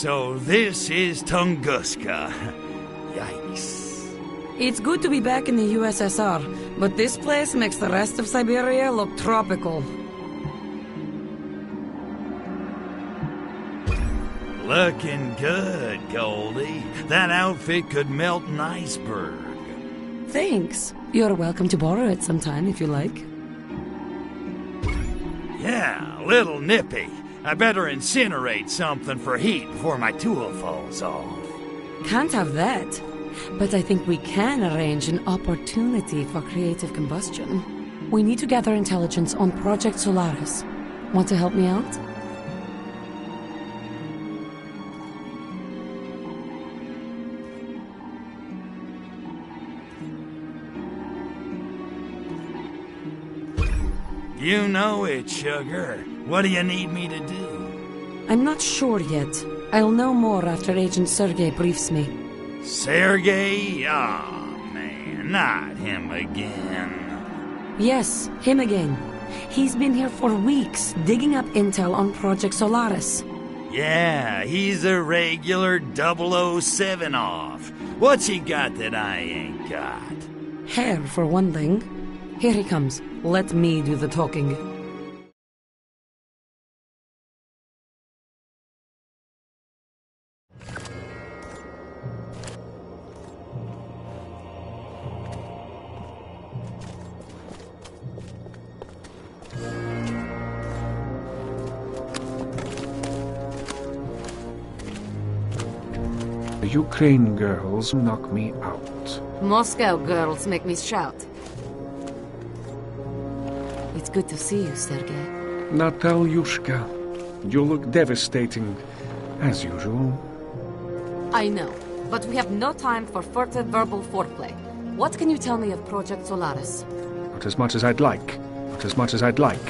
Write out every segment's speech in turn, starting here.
So this is Tunguska. Yikes. It's good to be back in the USSR, but this place makes the rest of Siberia look tropical. Looking good, Goldie. That outfit could melt an iceberg. Thanks. You're welcome to borrow it sometime if you like. Yeah, a little nippy. I better incinerate something for heat before my tool falls off. Can't have that. But I think we can arrange an opportunity for creative combustion. We need to gather intelligence on Project Solaris. Want to help me out? You know it, sugar. What do you need me to do? I'm not sure yet. I'll know more after Agent Sergei briefs me. Sergei? Aw, man, not him again. Yes, him again. He's been here for weeks, digging up intel on Project Solaris. Yeah, he's a regular 007 off. What's he got that I ain't got? Hair, for one thing. Here he comes. Let me do the talking. The Ukraine girls knock me out. Moscow girls make me shout. It's good to see you, Sergei. Natalyushka, you look devastating, as usual. I know, but we have no time for furtive verbal foreplay. What can you tell me of Project Solaris? Not as much as I'd like. Not as much as I'd like.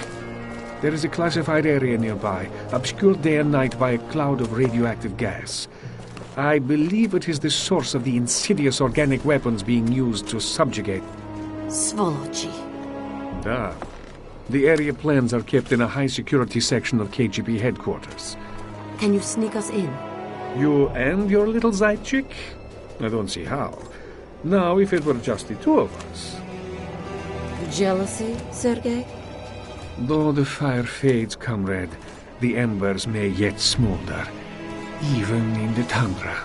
There is a classified area nearby, obscured day and night by a cloud of radioactive gas. I believe it is the source of the insidious organic weapons being used to subjugate. Svolochi. Ah. The area plans are kept in a high-security section of KGB headquarters. Can you sneak us in? You and your little Zaychik? I don't see how. Now, if it were just the two of us... Jealousy, Sergei? Though the fire fades, comrade, the embers may yet smolder, even in the tundra.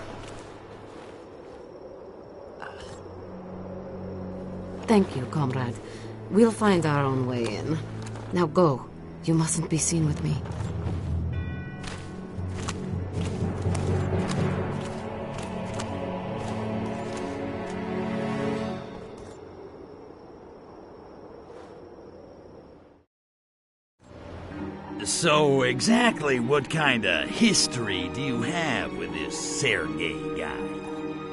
Thank you, comrade. We'll find our own way in. Now go. You mustn't be seen with me. So exactly what kind of history do you have with this Sergei guy?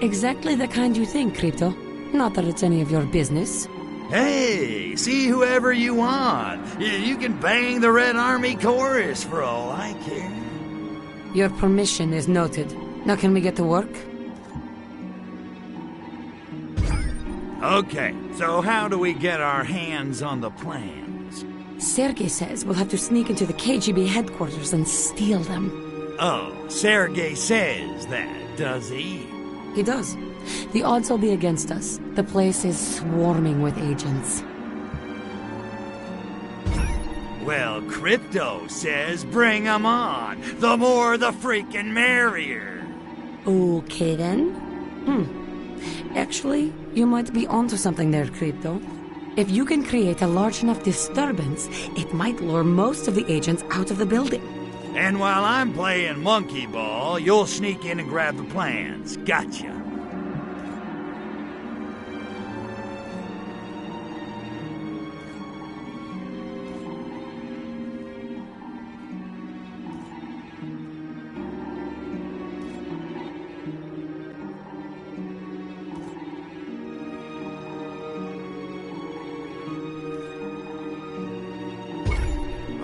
Exactly the kind you think, Crypto. Not that it's any of your business. Hey, see whoever you want. You can bang the Red Army chorus for all I care. Your permission is noted. Now can we get to work? Okay, so how do we get our hands on the plans? Sergei says we'll have to sneak into the KGB headquarters and steal them. Oh, Sergei says that, does he? He does. The odds will be against us. The place is swarming with agents. Well, Crypto says bring them on. The more the freaking merrier. Okay then. Actually, you might be onto something there, Crypto. If you can create a large enough disturbance, it might lure most of the agents out of the building. And while I'm playing monkey ball, you'll sneak in and grab the plans. Gotcha.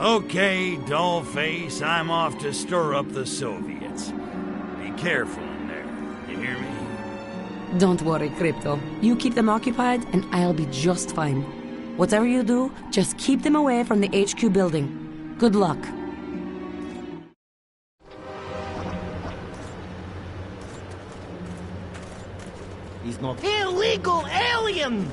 Okay, dollface, I'm off to stir up the Soviets. Be careful in there, you hear me? Don't worry, Crypto. You keep them occupied, and I'll be just fine. Whatever you do, just keep them away from the HQ building. Good luck. He's not illegal alien!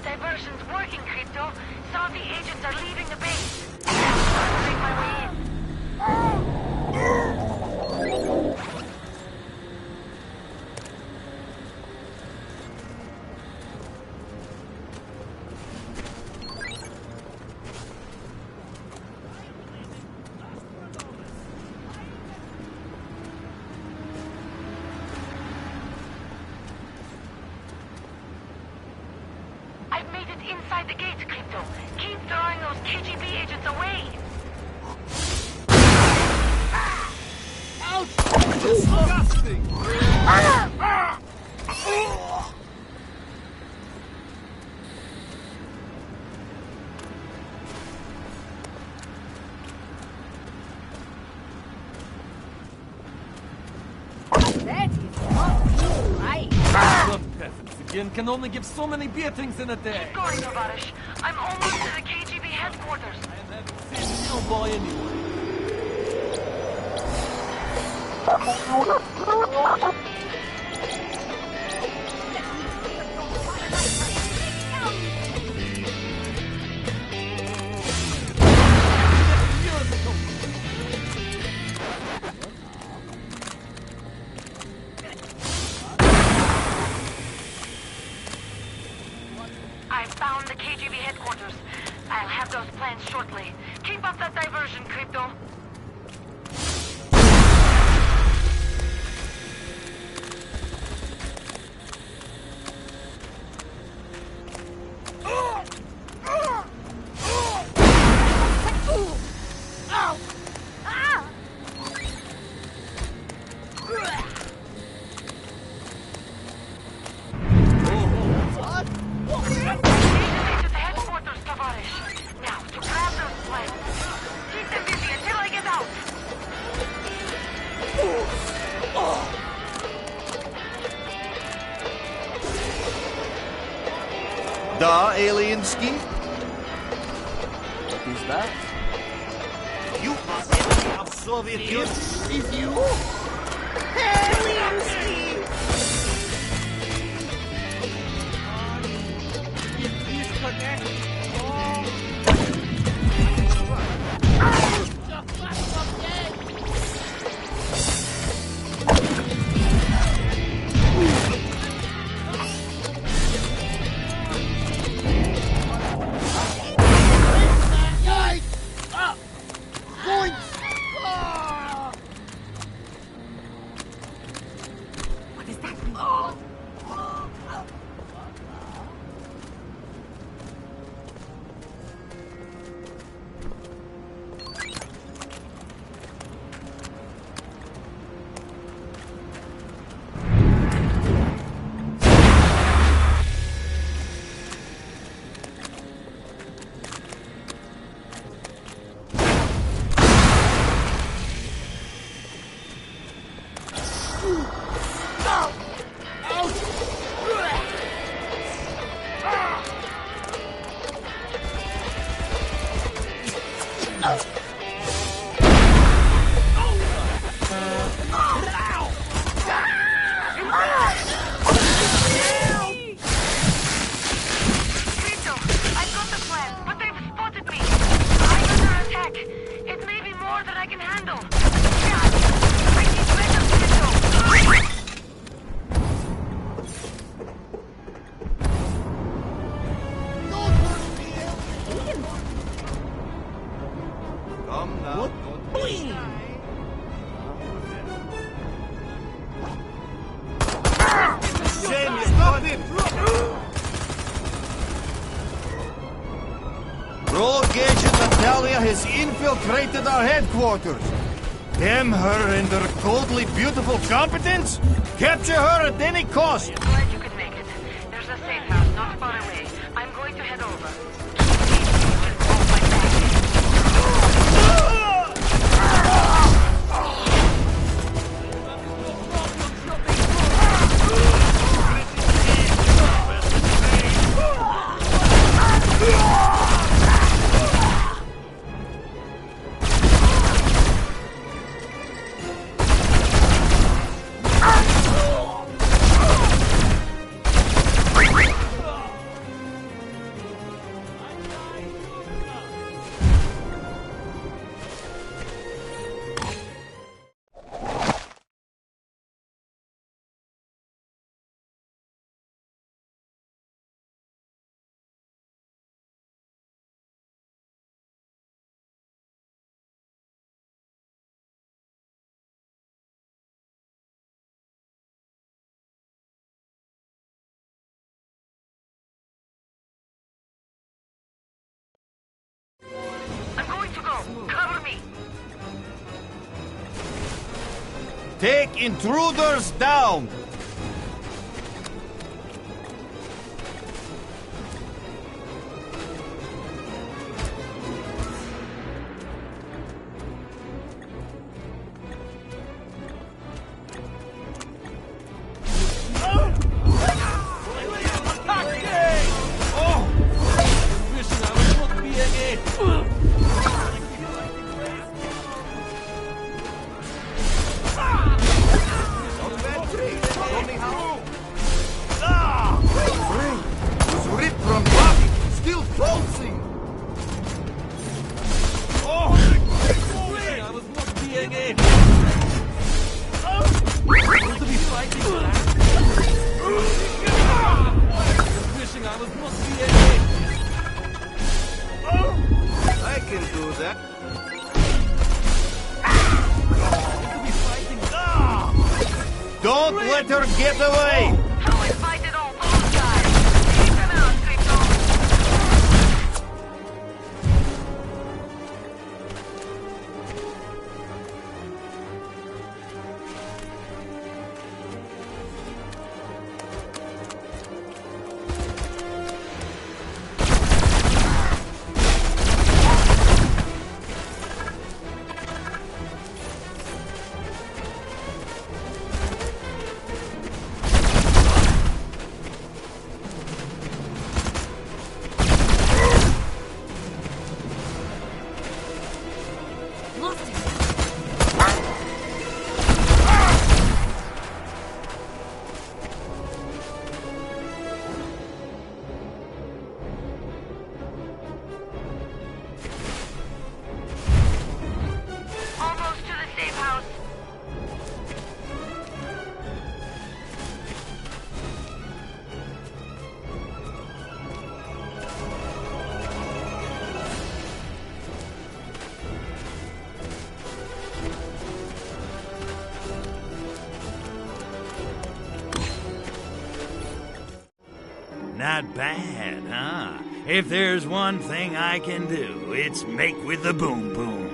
Diversion's working, Crypto. Some of the agents are leaving the base. I'll make my way in. I've made it inside the gates, Crypto. Keep throwing those KGB agents away. Ouch! Disgusting! That is not you, right? Blood peasants again can only give so many beatings in a day. Keep going, Tovarish. I'm almost to the KGB headquarters. I haven't seen you boy anyway. I found the KGB headquarters. I'll have those plans shortly. Keep up that diversion, Crypto. Da, Alienski? What is that? You are enemy of Soviet Union. Is you? Come now. What? Bling! Shame you stopped it! Rogue Agent Natalia has infiltrated our headquarters. Damn her and her coldly beautiful competence! Capture her at any cost! Glad you could make it. There's a safe house not far away. I'm going to head over. Just hold my back. I'm going to go. Cover me. Take intruders down! Wishing I was not being it. Was ripped from body, still pulsing! Wishing I was not being it. Want to be fighting back? Wishing I was not being it. I can do that. Want to be fighting back? Don't let her get away! So invited all those guys. Keep them out, Crypto. Almost to the safe house. Not bad, huh? If there's one thing I can do, it's make with the boom boom.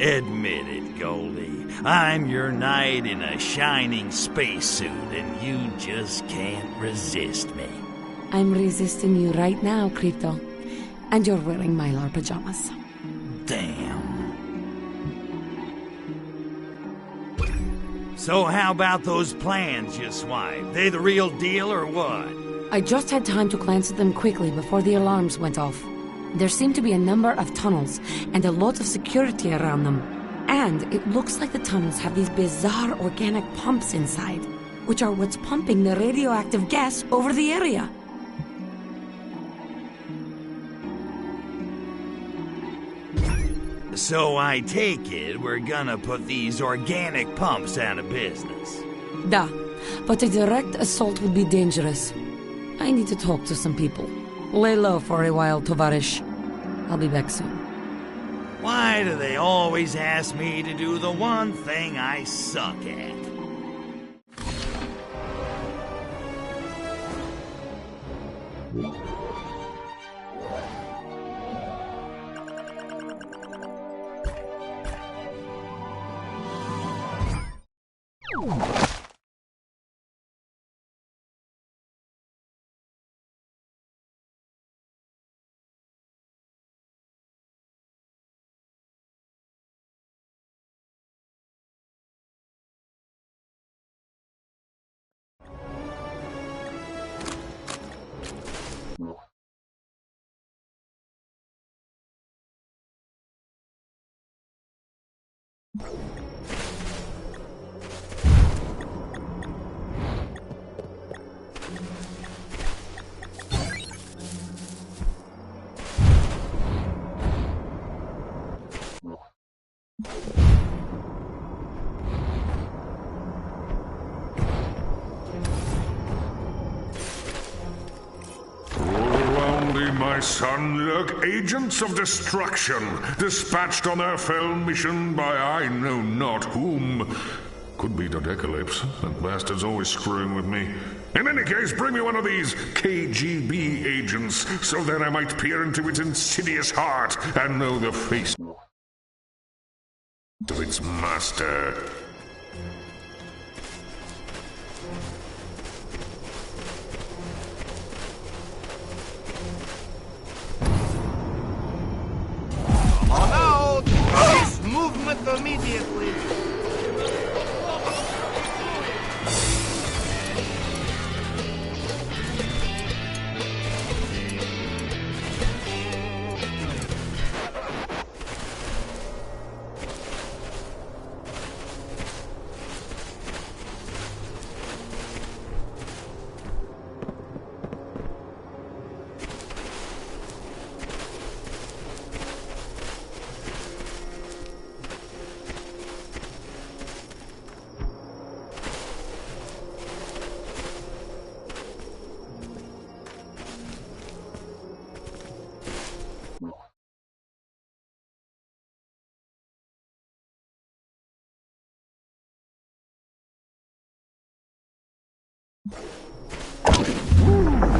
Admit it, Goldie. I'm your knight in a shining spacesuit, and you just can't resist me. I'm resisting you right now, Crypto. And you're wearing Mylar pajamas. Damn. So how about those plans you swiped? They the real deal or what? I just had time to glance at them quickly before the alarms went off. There seem to be a number of tunnels and a lot of security around them. And it looks like the tunnels have these bizarre organic pumps inside, which are what's pumping the radioactive gas over the area. So I take it we're gonna put these organic pumps out of business. Da, but a direct assault would be dangerous. I need to talk to some people. Lay low for a while, Tovarish. I'll be back soon. Why do they always ask me to do the one thing I suck at? My son, lurk agents of destruction, dispatched on their fell mission by I know not whom. Could be Dodecalypse. That bastard's always screwing with me. In any case, bring me one of these KGB agents, so that I might peer into its insidious heart and know the face of its master. On out! This movement immediately!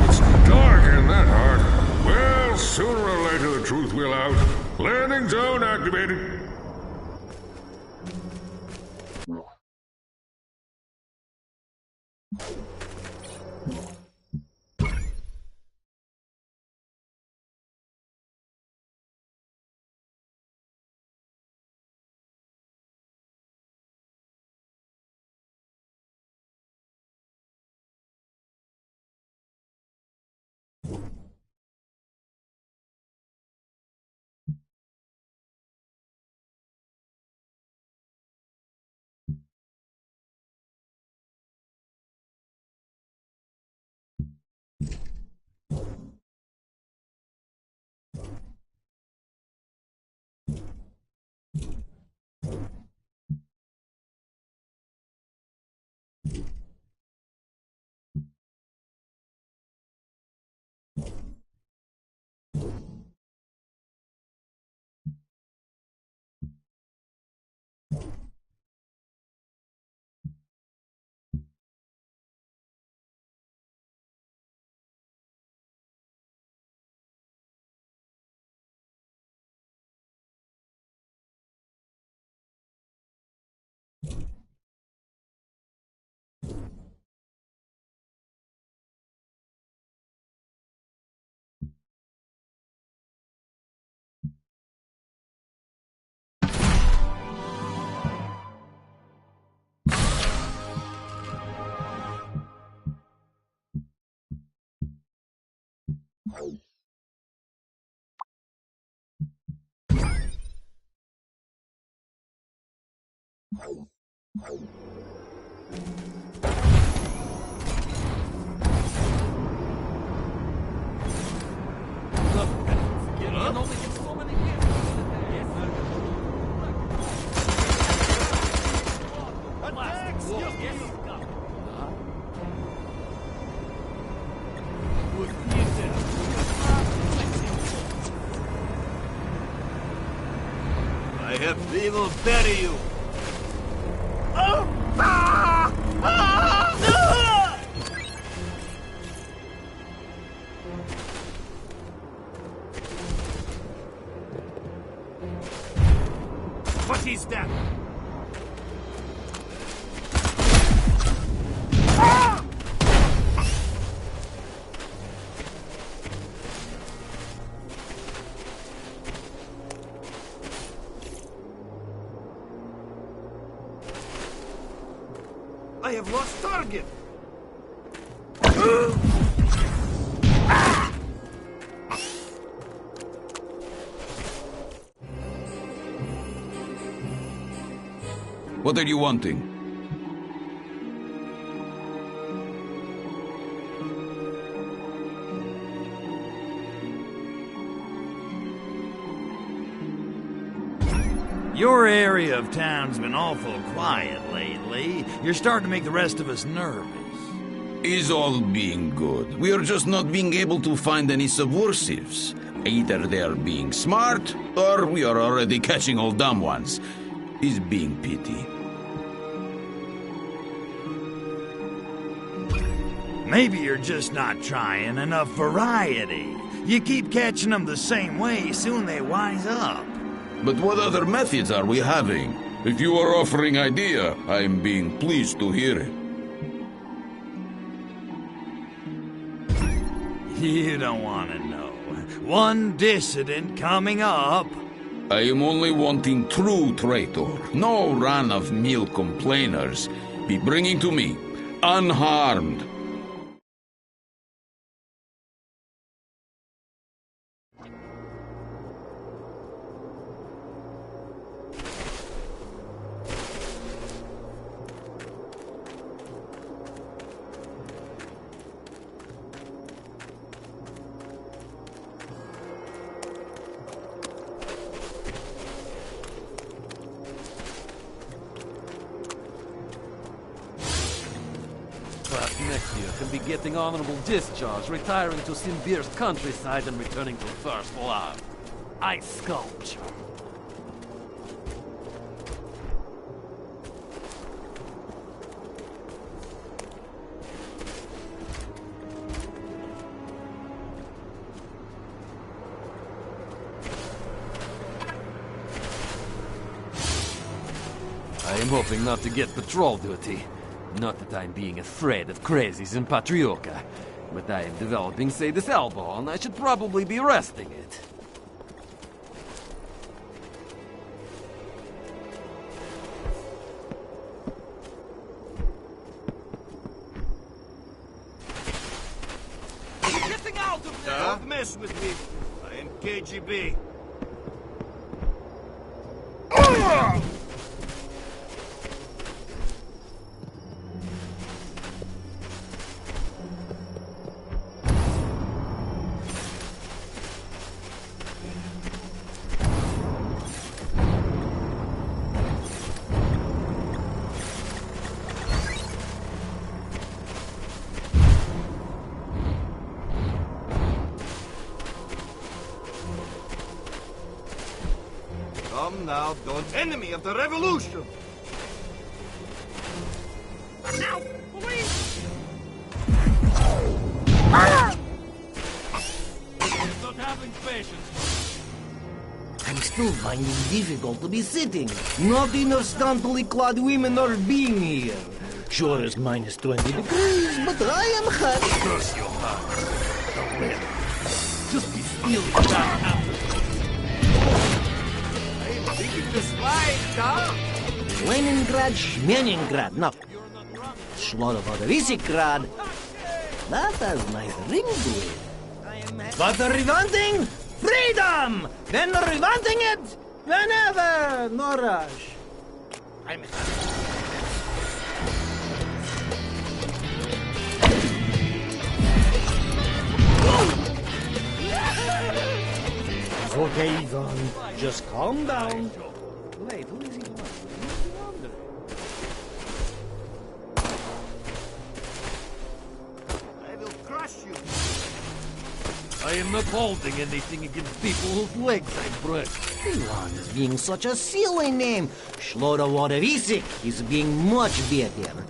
It's dark in that heart. Well, sooner or later the truth will out. Landing zone activated. We will bury you. What is that? I have lost target. What are you wanting? Your area of town's been awful quiet lately. You're starting to make the rest of us nervous. Is all being good. We are just not being able to find any subversives. Either they are being smart, or we are already catching all dumb ones. Is being pity. Maybe you're just not trying enough variety. You keep catching them the same way, soon they wise up. But what other methods are we having? If you are offering idea, I am being pleased to hear it. You don't want to know. One dissident coming up. I am only wanting true traitor, no run-of-mill complainers. Be bringing to me, unharmed. Perhaps next year can be getting honorable discharge, retiring to Simbir's countryside and returning to First Blood. Ice sculpture. I am hoping not to get patrol duty. Not that I'm being afraid of crazies in Patrioka, but I am developing sadist elbow, and I should probably be resting it. Getting out of there! Don't mess with me. I am KGB. Come now, don't enemy of the revolution! Now, please! Not having patience. I'm still finding it difficult to be sitting. Not enough scantily clad women are being here. Sure it's minus 20 degrees, but I am happy. Curse your heart. Just be still and not happen. I'm thinking the slide, huh? Leningrad, Shmeningrad, not Slodovodovisegrad. That has nice ring to it. I am But rewanting freedom! Then rewanting it whenever, no rush. It's okay, Ivan. Just calm down. Wait, who is he wondering? I will crush you. I am not holding anything against people whose legs I broke. Ivan is being such a silly name. Shlodovodovisik is being much better.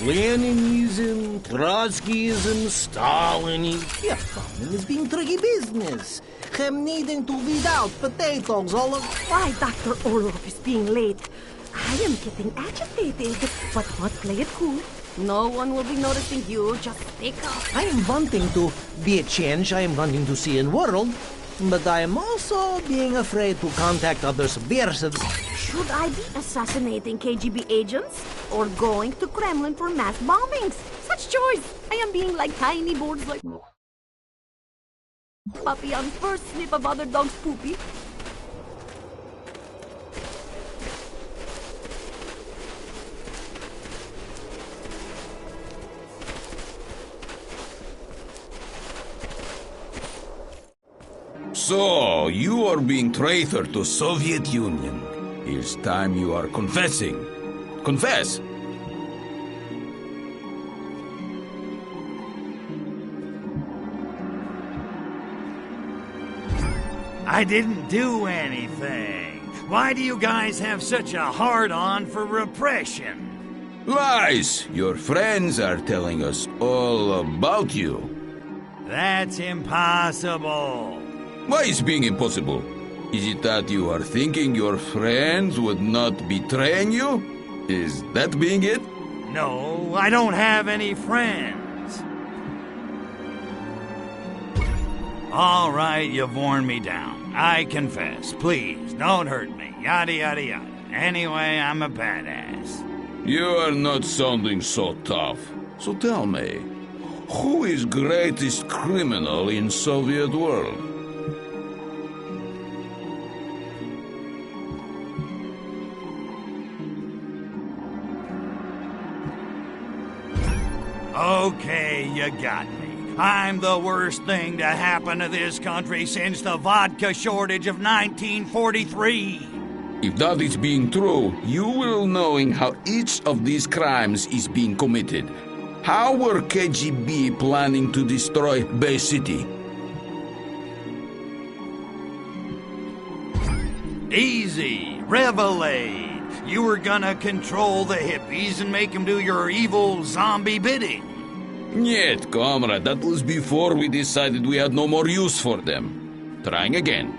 Leninism, Trotskyism, Stalinism. Capcom is being tricky business. I'm needing to weed out potatoes all of... Why, Dr. Orlov is being late. I am getting agitated, but must play it cool. No one will be noticing you, just speak up. I am wanting to be a change I am wanting to see in world, but I am also being afraid to contact other subversives. Should I be assassinating KGB agents or going to Kremlin for mass bombings? Such choice! I am being like tiny birds like... puppy on first sniff of other dog's poopy. So, you are being traitor to Soviet Union. It's time you are confessing. Confess! I didn't do anything. Why do you guys have such a hard-on for repression? Lies! Your friends are telling us all about you. That's impossible. Why is being impossible? Is it that you are thinking your friends would not betraying you? Is that being it? No, I don't have any friends. All right, you've worn me down. I confess. Please, don't hurt me. Yada, yada, yada. Anyway, I'm a badass. You are not sounding so tough. So tell me, who is greatest criminal in Soviet world? Okay, you got me. I'm the worst thing to happen to this country since the vodka shortage of 1943. If that is being true, you will knowing how each of these crimes is being committed. How were KGB planning to destroy Bay City? Easy. Revelade. You were gonna control the hippies and make them do your evil zombie bidding. Yet, comrade, that was before we decided we had no more use for them. Trying again.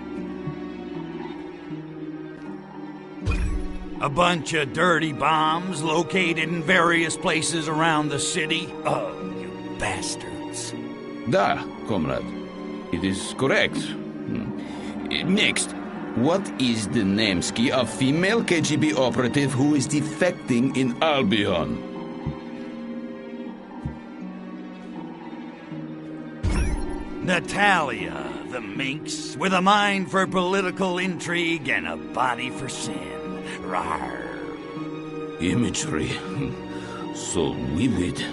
A bunch of dirty bombs located in various places around the city. Oh, you bastards. Da, comrade. It is correct. Next, what is the nameski of female KGB operative who is defecting in Albion? Natalia, the minx, with a mind for political intrigue and a body for sin. Rawr. Imagery. So vivid.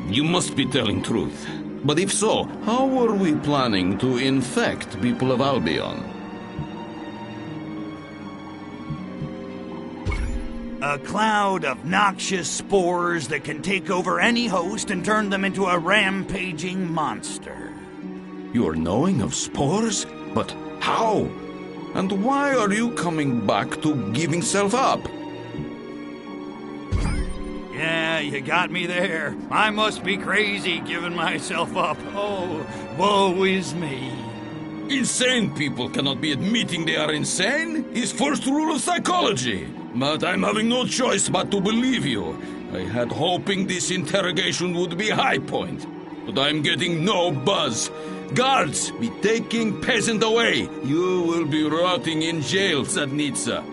You must be telling truth. But if so, how were we planning to infect people of Albion? A cloud of noxious spores that can take over any host and turn them into a rampaging monster. You are knowing of spores? But how? And why are you coming back to giving self up? Yeah, you got me there. I must be crazy giving myself up. Oh, woe is me. Insane people cannot be admitting they are insane. Is first rule of psychology. But I'm having no choice but to believe you. I had hoping this interrogation would be a high point. But I'm getting no buzz. Guards, be taking peasant away. You will be rotting in jail, Zadnitsa.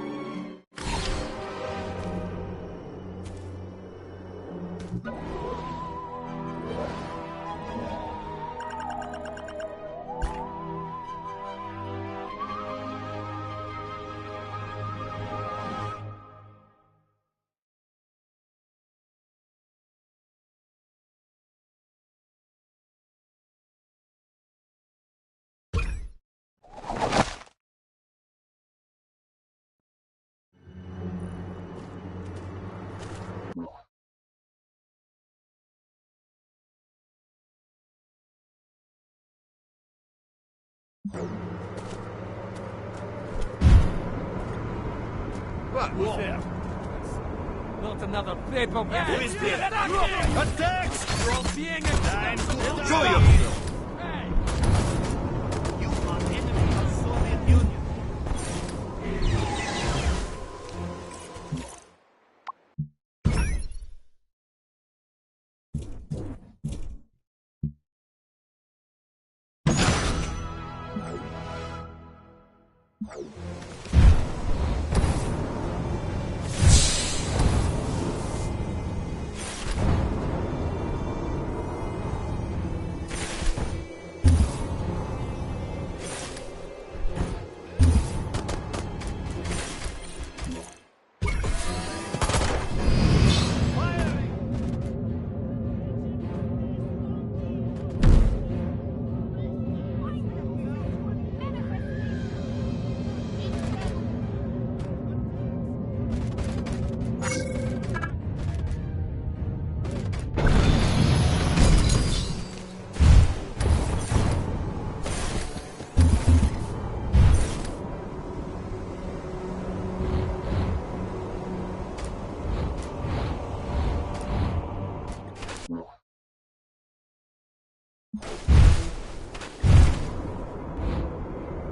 What? Not another paper bag. Who is there? Attacks! You're all seeing it. Time to Show die. yourself. You are enemy of Soviet Union.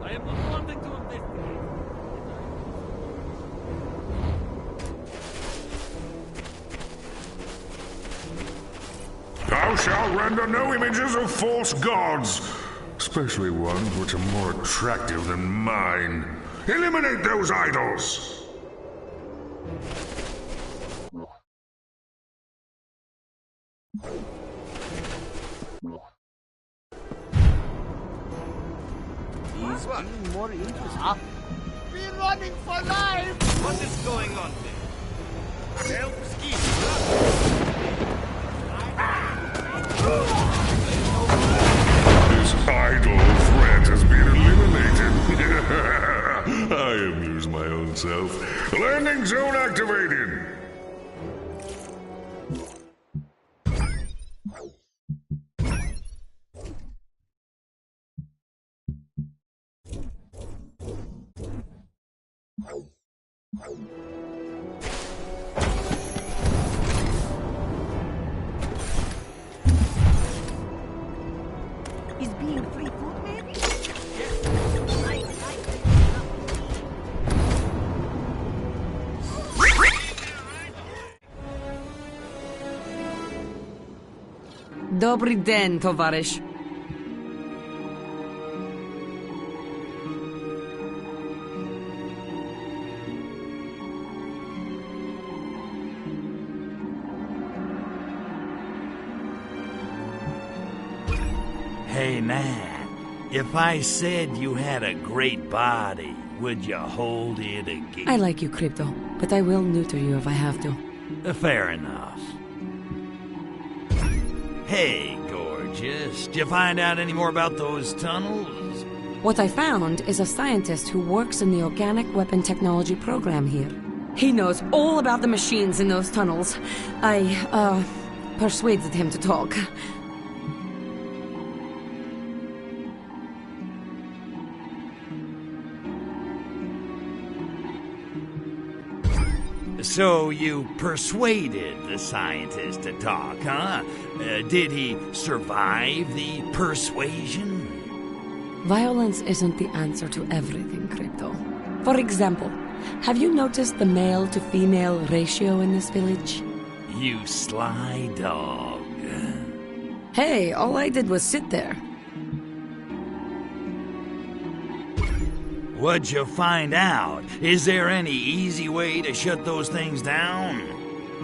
I am not wanting to investigate. Thou shalt render no images of false gods, especially ones which are more attractive than mine. Eliminate those idols! He's being more interesting. We're running for life! What is going on there? Help ski. This idol threat has been eliminated. I amuse my own self. Landing zone activated! Is being free food, maybe? Dobry den, towarzysz. Hey, man, if I said you had a great body, would you hold it again? I like you, Crypto, but I will neuter you if I have to. Fair enough. Hey, gorgeous, did you find out any more about those tunnels? What I found is a scientist who works in the organic weapon technology program here. He knows all about the machines in those tunnels. I, persuaded him to talk. So you persuaded the scientist to talk, huh? Did he survive the persuasion? Violence isn't the answer to everything, Crypto. For example, have you noticed the male-to-female ratio in this village? You sly dog. Hey, all I did was sit there. What'd you find out? Is there any easy way to shut those things down?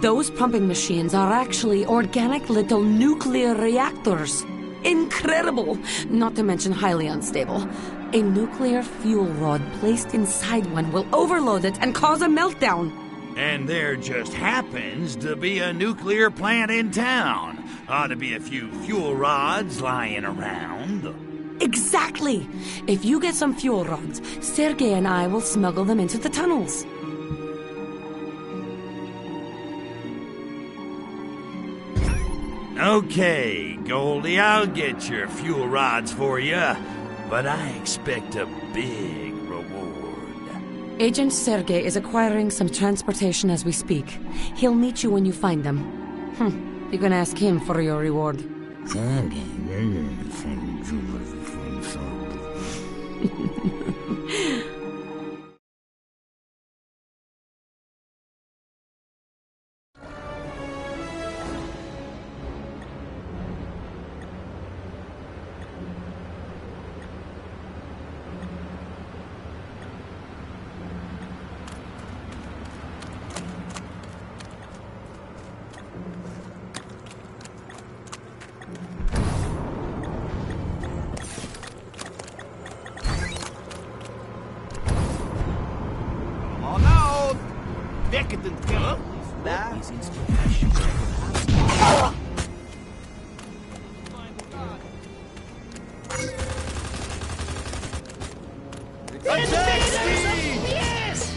Those pumping machines are actually organic little nuclear reactors. Incredible! Not to mention highly unstable. A nuclear fuel rod placed inside one will overload it and cause a meltdown. And there just happens to be a nuclear plant in town. Ought to be a few fuel rods lying around. Exactly! If you get some fuel rods, Sergei and I will smuggle them into the tunnels. Okay, Goldie, I'll get your fuel rods for you. but I expect a big reward. Agent Sergei is acquiring some transportation as we speak. He'll meet you when you find them. You can ask him for your reward. On out! Decadent killer. That is inspiration. Yes!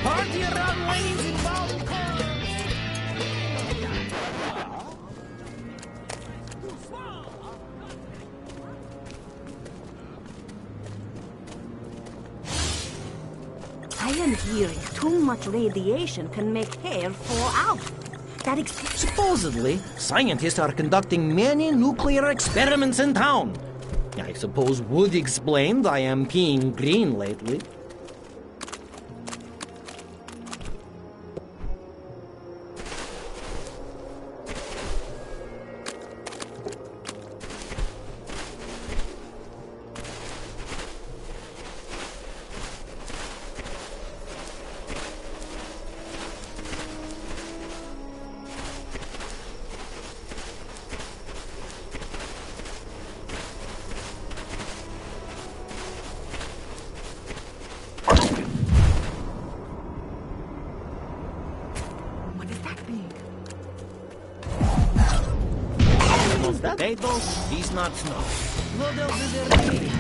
Party around lanes involving cars! I am hearing too much radiation can make hair fall out. That Supposedly, scientists are conducting many nuclear experiments in town. I suppose would explain why I am peeing green lately. What is that being? Potatoes, these nuts, no. What else is there to eat?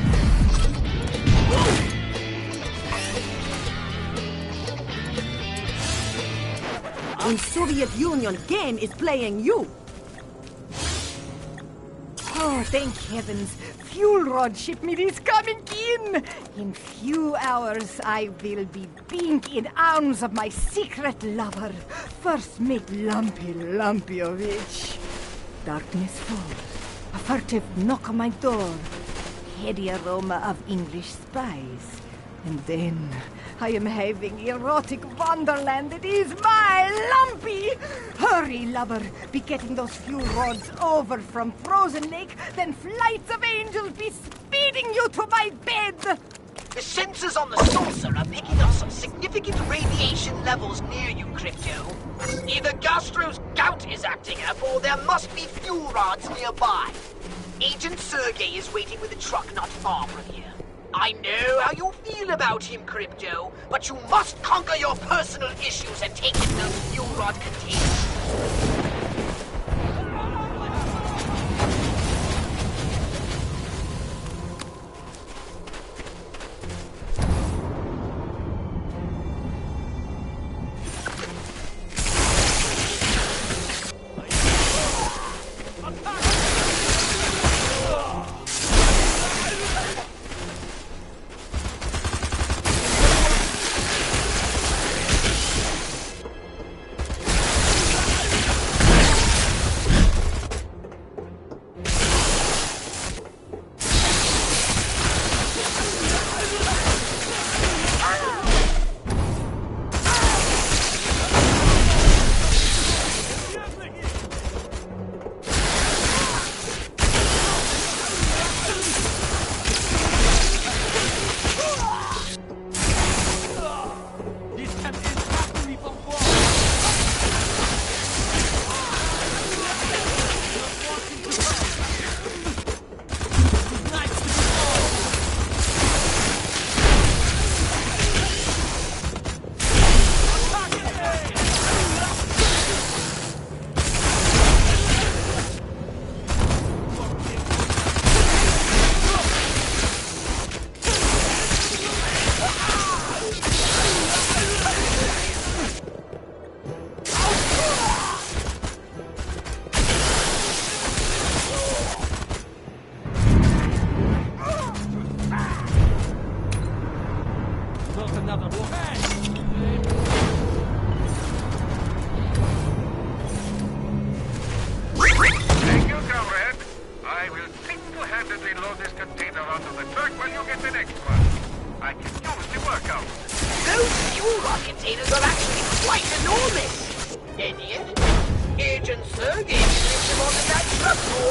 The Soviet Union game is playing you. Oh, thank heavens. Fuel rod shipment is coming in. In few hours, I will be being in arms of my secret lover, First Mate Lumpyovich. Darkness falls. A furtive knock on my door. Heady aroma of English spice. And then I am having erotic wonderland. It is my Lumpy! Hurry, lover. Be getting those fuel rods over from Frozen Lake, then flights of angels be speeding you to my bed! The sensors on the saucer are picking up some significant radiation levels near you, Crypto. Either Gastro's gout is acting up, or there must be fuel rods nearby. Agent Sergei is waiting with a truck not far from here. I know how you feel about him, Crypto, but you must conquer your personal issues and take in those fuel rod containers.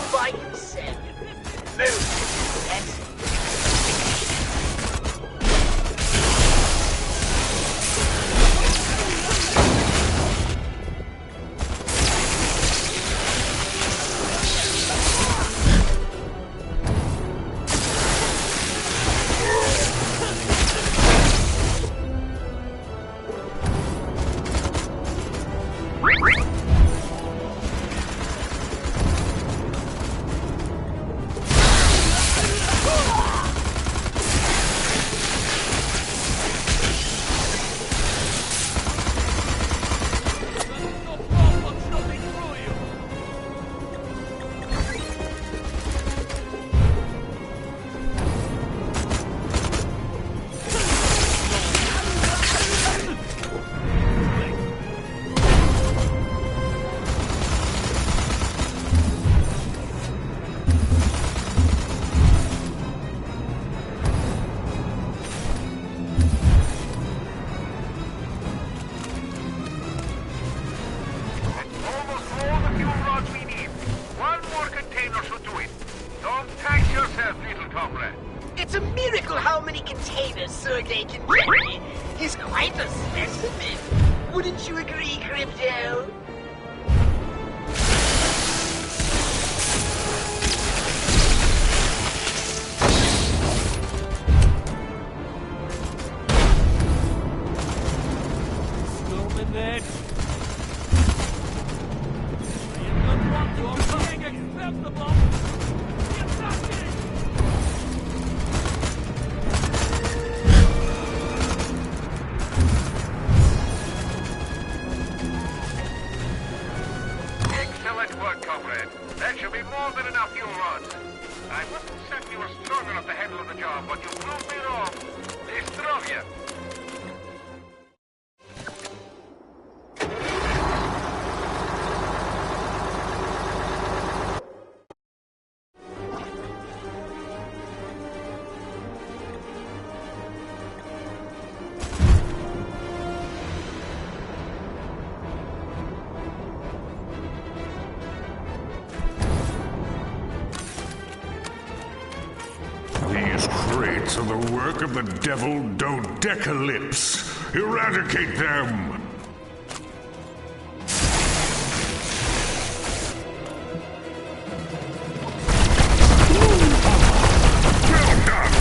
all by himself. Move! That's It's a miracle how many containers Sergey can carry. He's quite a specimen. Wouldn't you agree, Crypto? That should be more than enough fuel rods. I wasn't certain you were strong enough to handle the job, but you proved me wrong. Zdrowie! These crates are the work of the devil Dodecalypse. Eradicate them! Well done!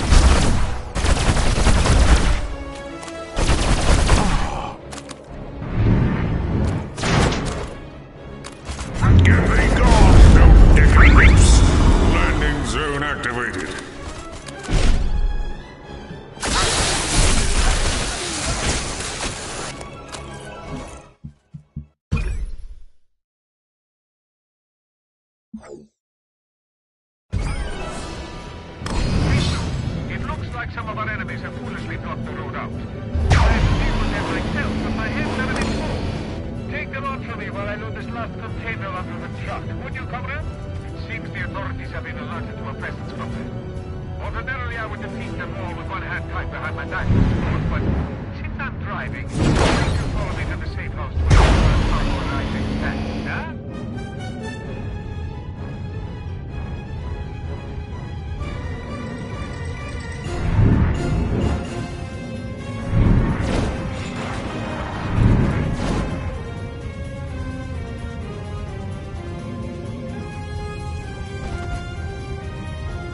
Get thee gone, Dodecalypse! Landing zone activated. It looks like some of our enemies have foolishly blocked the road out. I have to deal with them myself, but my hands are a bit full. Take them on for me while I load this last container onto the truck. Would you, comrade? It seems the authorities have been alerted to a presence from there. Ordinarily, I would defeat them all with one hand tied behind my back, but since I'm driving, please you follow me to the safe house to where I think that, huh?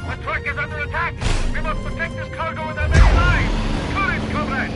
The truck is under attack! We must protect this cargo with our very lives! Courage, comrade!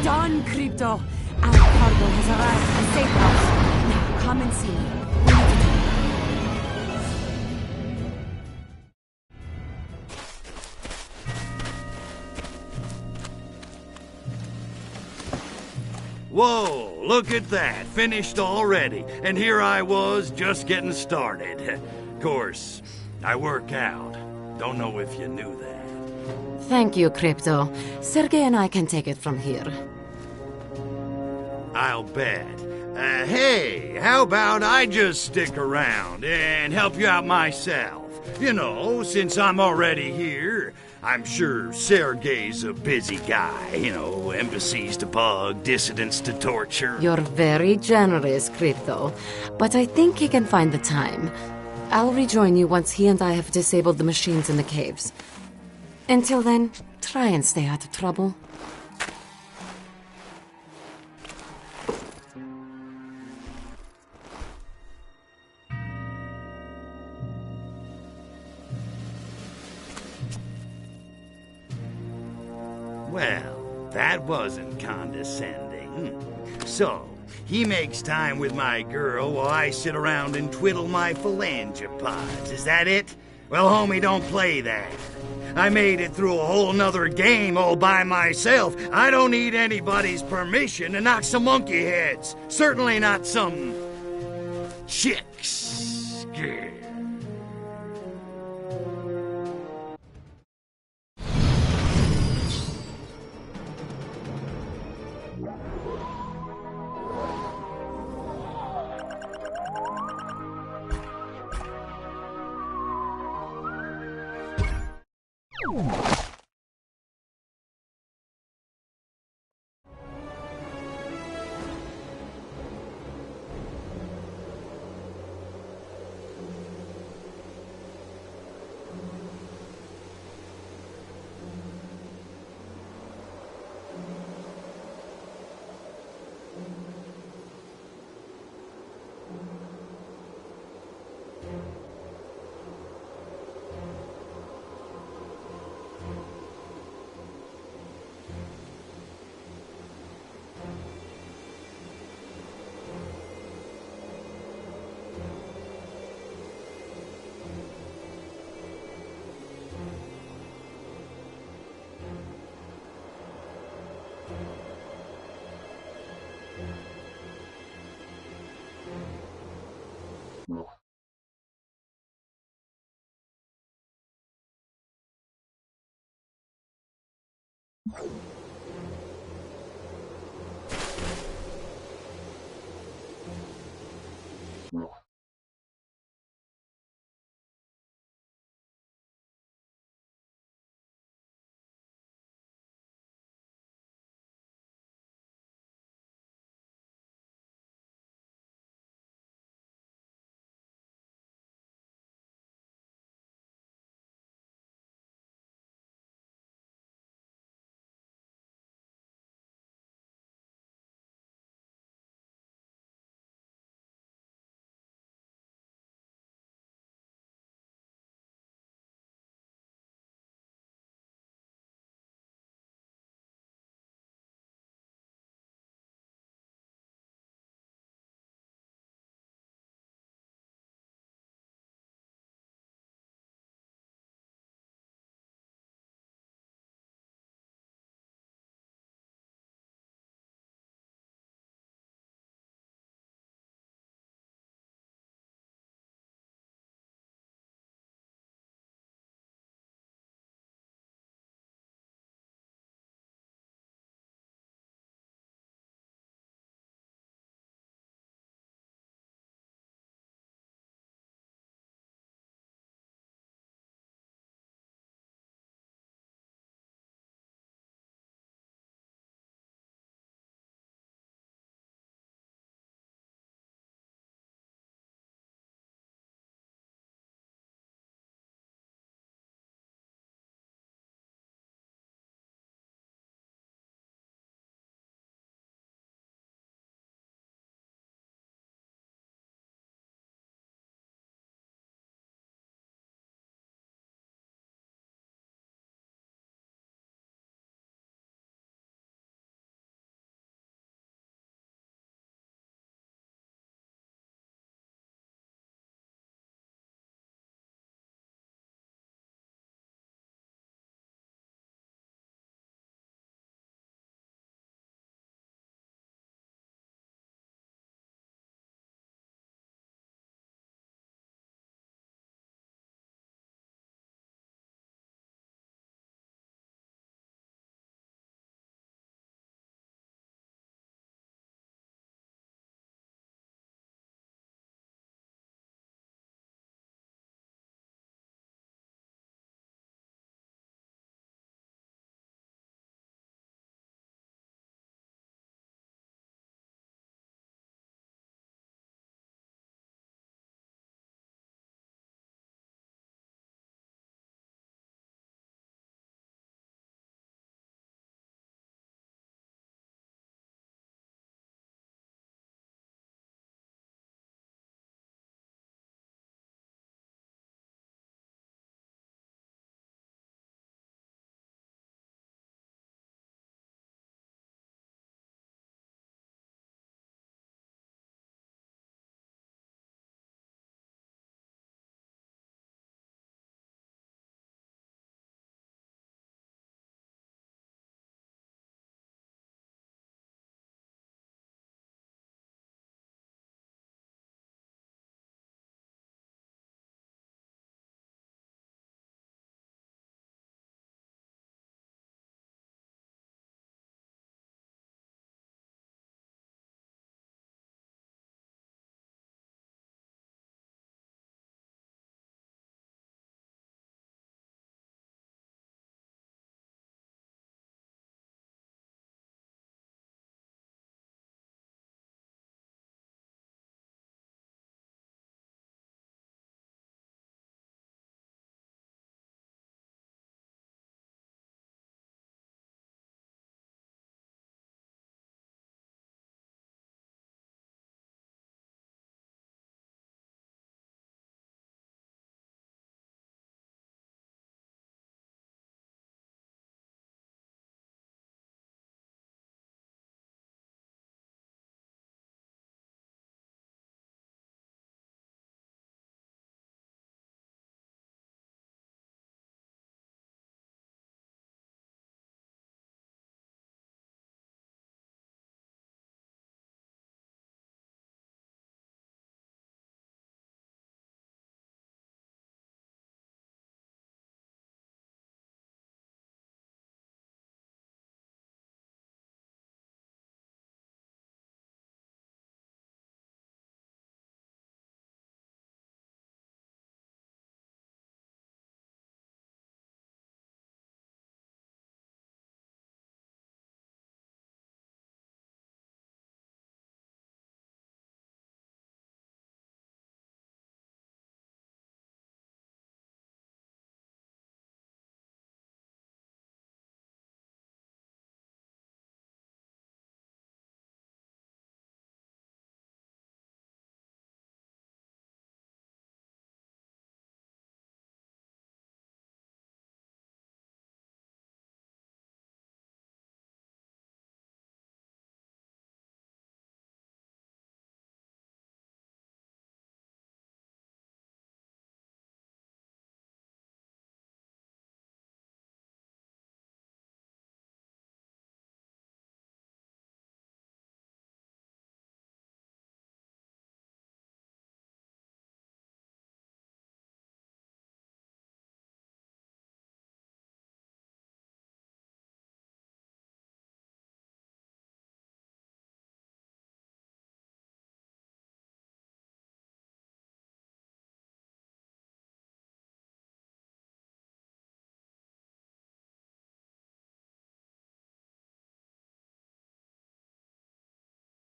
Done, Crypto. Our cargo has arrived at the safe house. Now, come and see me. We need to talk. Whoa, look at that. Finished already. And here I was, just getting started. Of course, I work out. Don't know if you knew that. Thank you, Crypto. Sergey and I can take it from here. I'll bet. Hey, how about I just stick around and help you out myself? You know, since I'm already here, I'm sure Sergey's a busy guy. You know, embassies to bug, dissidents to torture. You're very generous, Crypto. But I think he can find the time. I'll rejoin you once he and I have disabled the machines in the caves. Until then, try and stay out of trouble. Well, that wasn't condescending. So, he makes time with my girl while I sit around and twiddle my phalangopods. Is that it? Well, homie, don't play that. I made it through a whole nother game all by myself. I don't need anybody's permission to knock some monkey heads. Certainly not some chicks.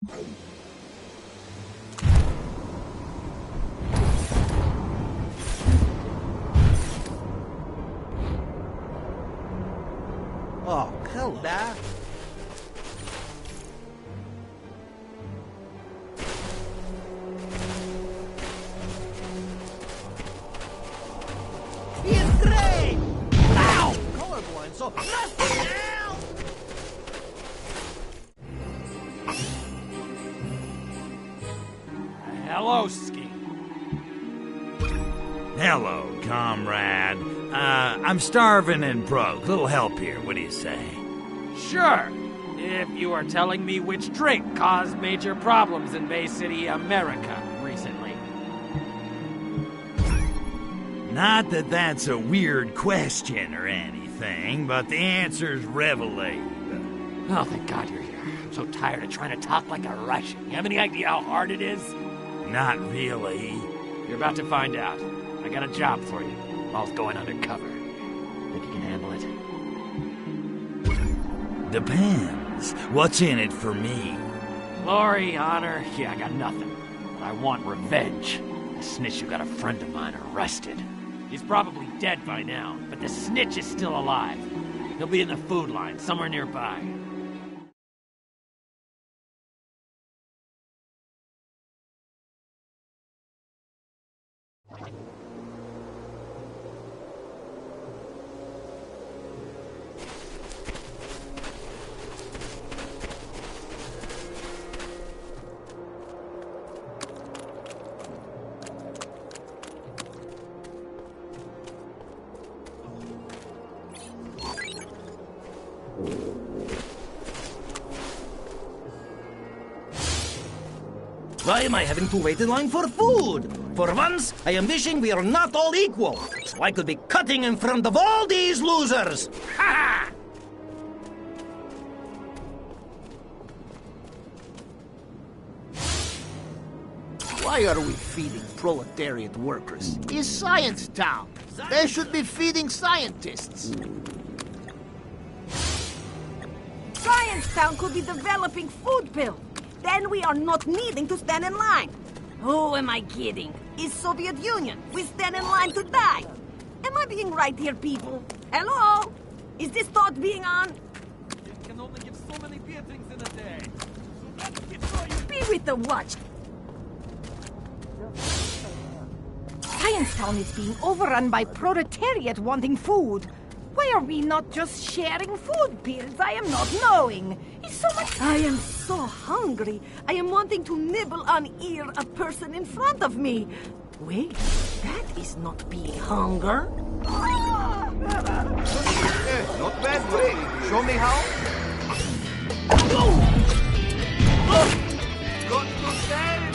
Oh, hello. It's great! Ow! Colorblind, so nasty now! Hello, Ski. Hello, comrade. I'm starving and broke. Little help here, what do you say? Sure. If you are telling me which drink caused major problems in Bay City, America, recently. Not that that's a weird question or anything, but the answer's revelation. Oh, thank God you're here. I'm so tired of trying to talk like a Russian. You have any idea how hard it is? Not really. You're about to find out. I got a job for you. While going undercover. Think you can handle it? Depends. What's in it for me? Glory, honor, yeah, I got nothing. But I want revenge. The snitch who got a friend of mine arrested. He's probably dead by now, but the snitch is still alive. He'll be in the food line, somewhere nearby. Why am I having to wait in line for food? For once, I am wishing we are not all equal, so I could be cutting in front of all these losers. Ha ha! Why are we feeding proletariat workers? It's Science Town. They should be feeding scientists. Science Town could be developing food pills. Then we are not needing to stand in line. Who am I kidding? Is Soviet Union. We stand in line to die. Am I being right here, people? Hello? Is this thought being on? You can only give so many beatings in a day. So let's be with the watch. Science Town is being overrun by proletariat wanting food. Why are we not just sharing food pills? I am not knowing. It's so much. I am so hungry. I am wanting to nibble on ear a person in front of me. Wait, that is not being hunger. Not bad, Ray. Show me how. Got to stand.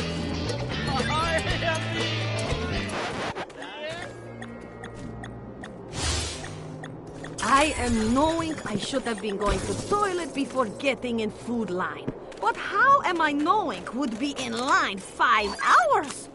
I am knowing I should have been going to toilet before getting in food line. But how am I knowing would be in line 5 hours?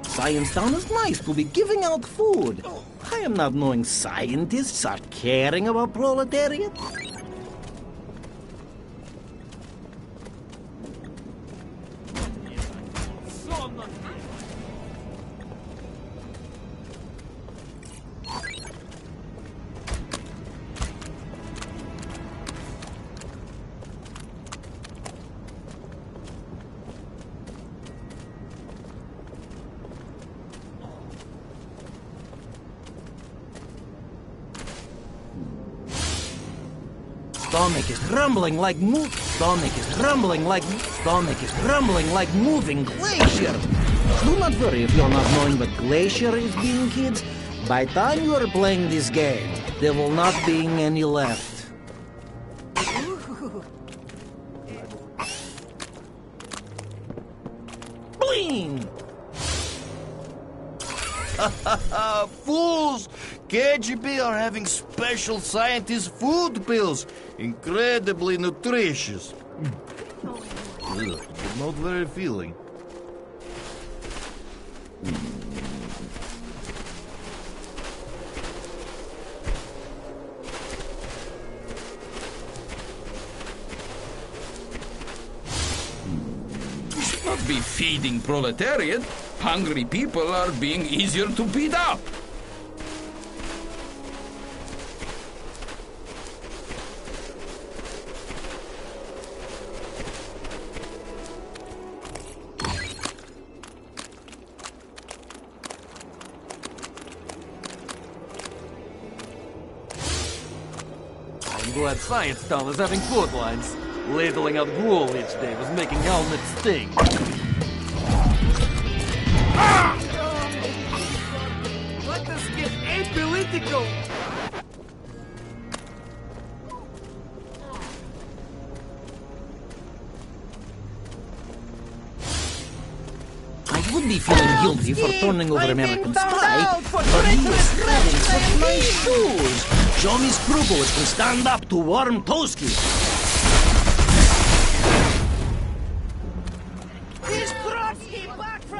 Science Town is nice to be giving out food. I am not knowing scientists are caring about proletariat. Stomach is rumbling like moving glacier. Do not worry if you're not knowing what glacier is being, kids. By the time you are playing this game, there will not be any left. Bring! Fools! KGB are having special scientist food pills. Incredibly nutritious. Ugh, but not very filling. We should not be feeding proletariat. Hungry people are being easier to beat up. I'm glad Science Town is having food lines. Ladling out gruel each day was making helmets sting. Let us get apolitical! I would be feeling guilty for turning over American spy, but he is threading such nice shoes. Show me scruples can stand up to warm Toski. Is Trotsky back from...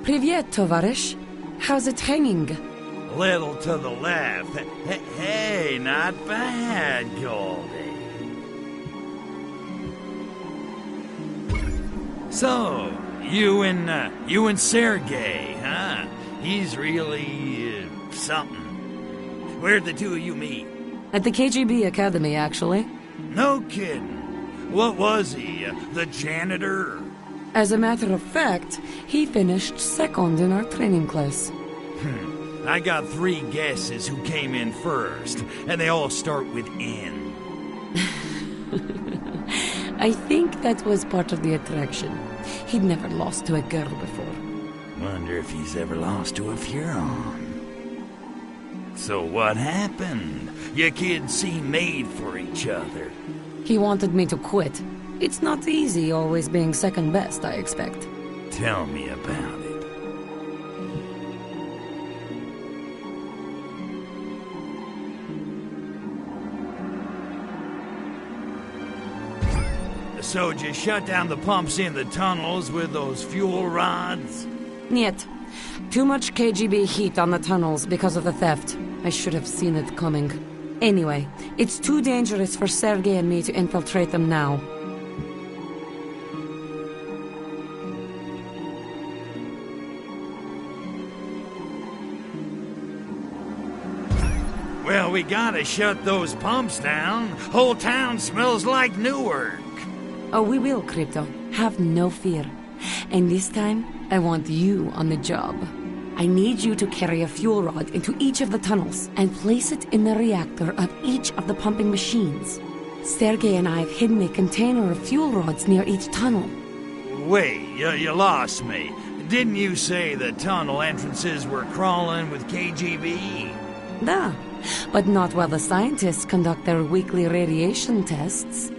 Привет, товарищ. How's it hanging? Little to the left. Hey, not bad, Goldie. So, you and Sergey, huh? He's really something. Where'd the two of you meet? At the KGB Academy, actually. No kidding. What was he? The janitor? As a matter of fact, he finished second in our training class. I got 3 guesses who came in first, and they all start with N. I think that was part of the attraction. He'd never lost to a girl before. Wonder if he's ever lost to a Furon. So what happened? You kids seem made for each other. He wanted me to quit. It's not easy always being second best, I expect. Tell me about it. So just shut down the pumps in the tunnels with those fuel rods? Niet. Too much KGB heat on the tunnels because of the theft. I should have seen it coming. Anyway, it's too dangerous for Sergei and me to infiltrate them now. Well, we gotta shut those pumps down. Whole town smells like Newark. Oh, we will, Crypto. Have no fear. And this time, I want you on the job. I need you to carry a fuel rod into each of the tunnels and place it in the reactor of each of the pumping machines. Sergei and I have hidden a container of fuel rods near each tunnel. Wait, you lost me. Didn't you say the tunnel entrances were crawling with KGB? Da, but not while the scientists conduct their weekly radiation tests.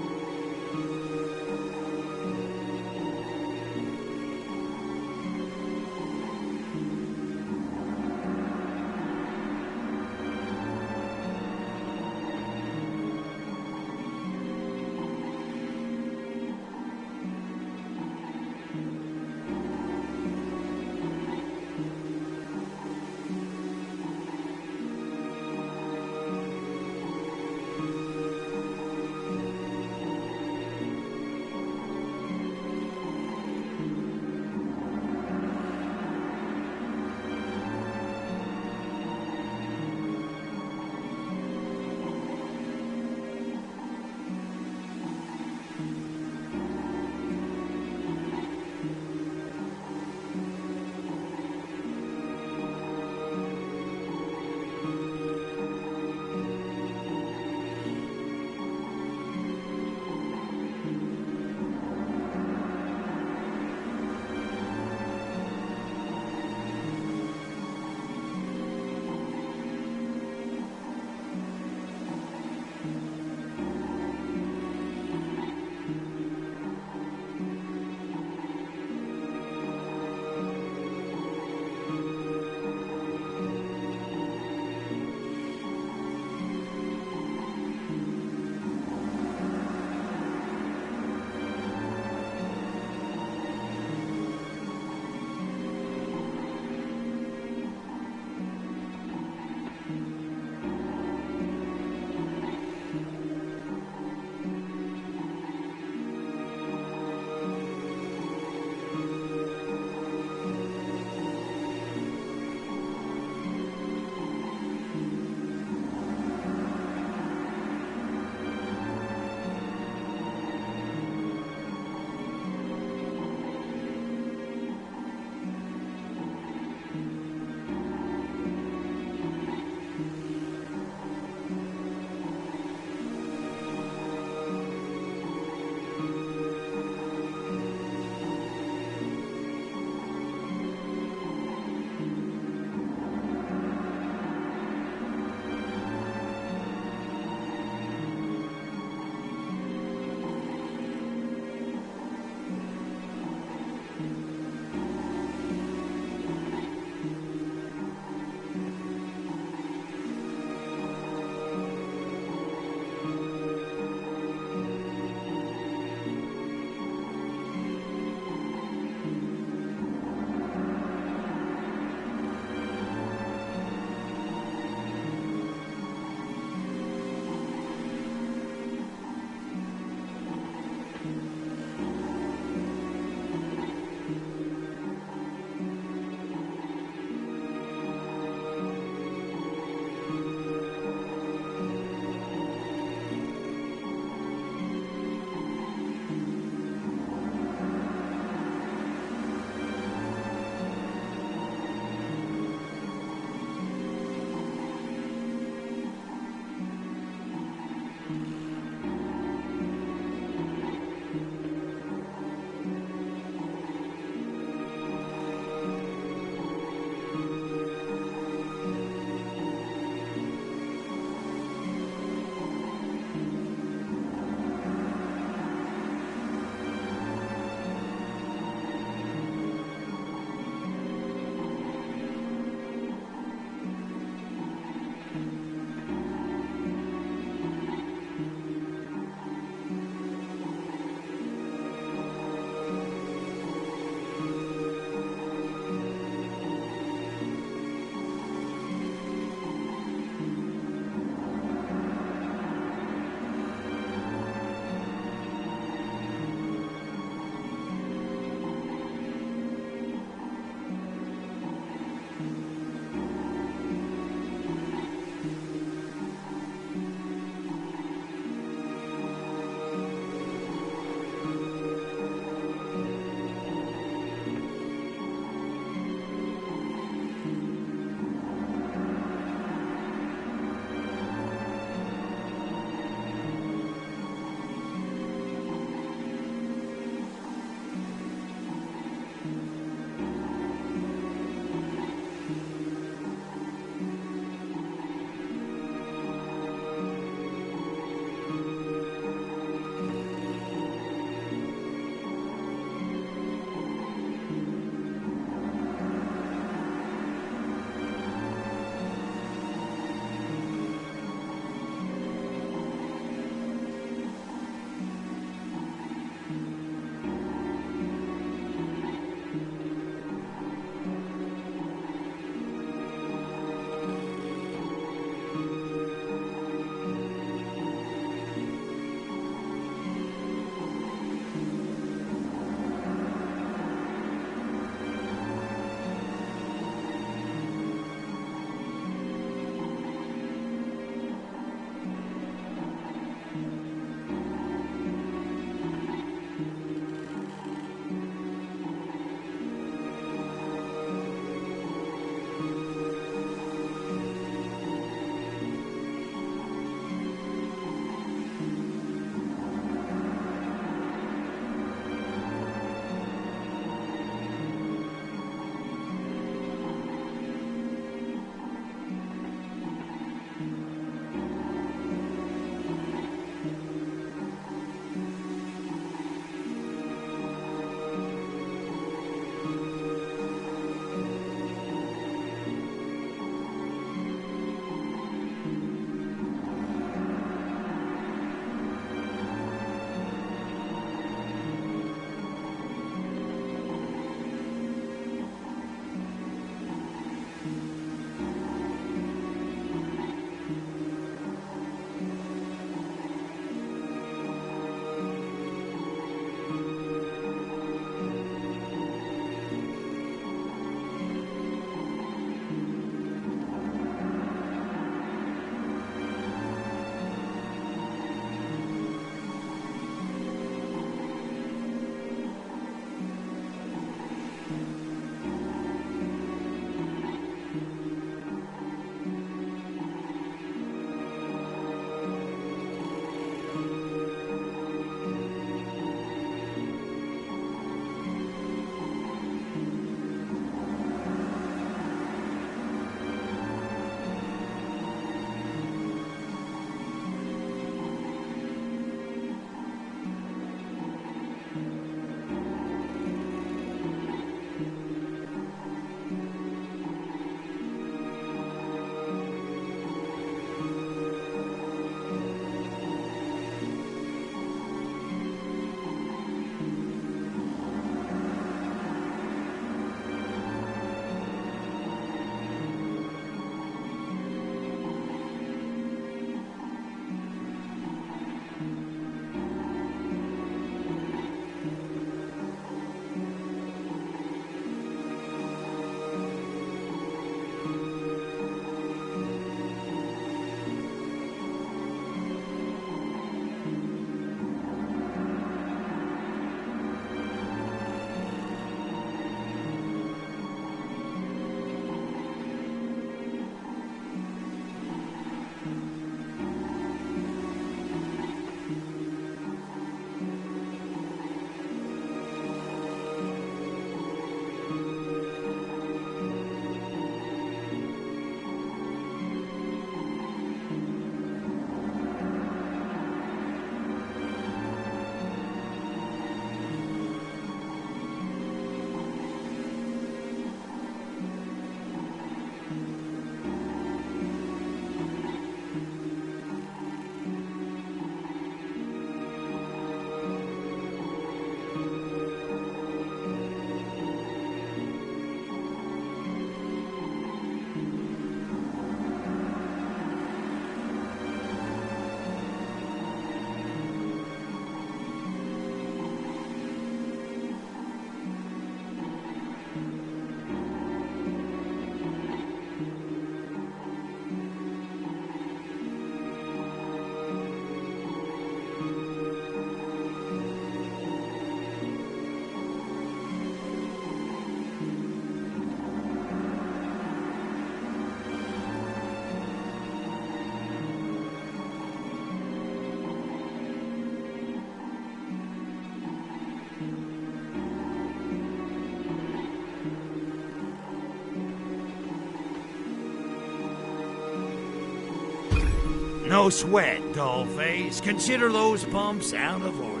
No sweat, dollface. Consider those pumps out of order.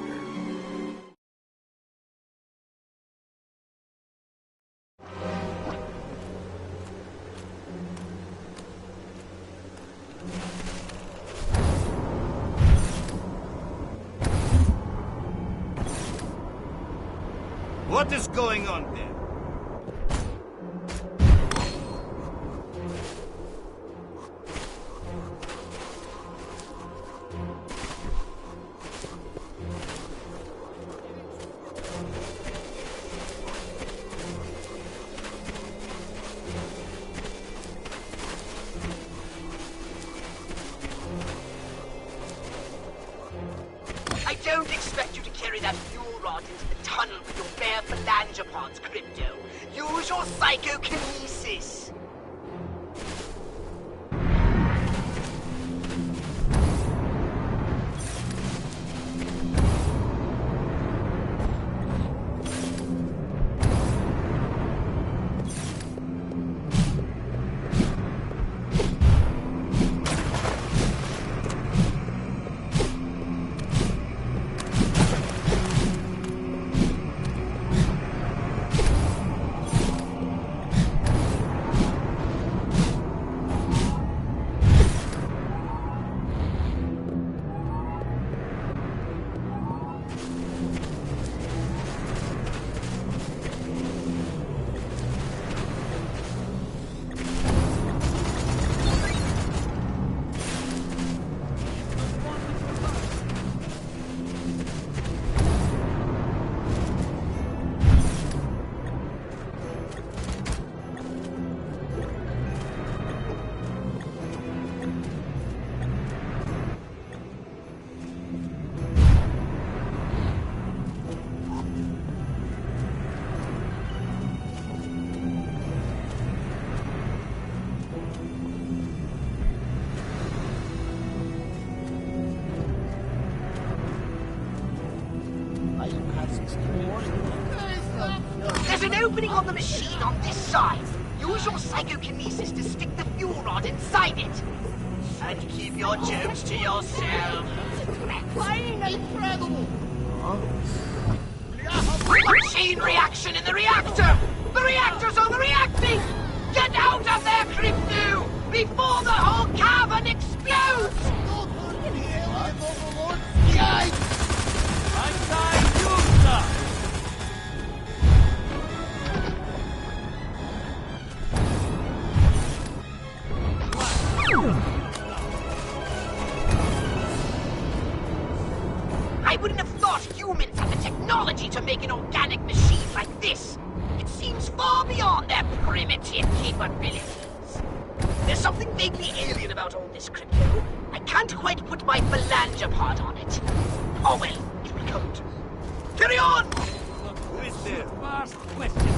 What is going on there? I don't expect you to carry that fuel rod into the tunnel with your bare phalangopods, Crypto. Use your psychokinesis. There's an opening on the machine on this side. Use your psychokinesis to stick the fuel rod inside it. And keep your jokes to yourself. Incredible! A chain reaction in the reactor! The reactor's overreacting! Get out of there, Crypto! Before the whole cavern explodes! Yikes! I wouldn't have thought humans had the technology to make an organic machine like this. It seems far beyond their primitive capabilities. There's something vaguely alien about all this, Crypto. I can't quite put my phalangopod on it. Oh well, it will come to me. Carry on! Who is there? Ask questions.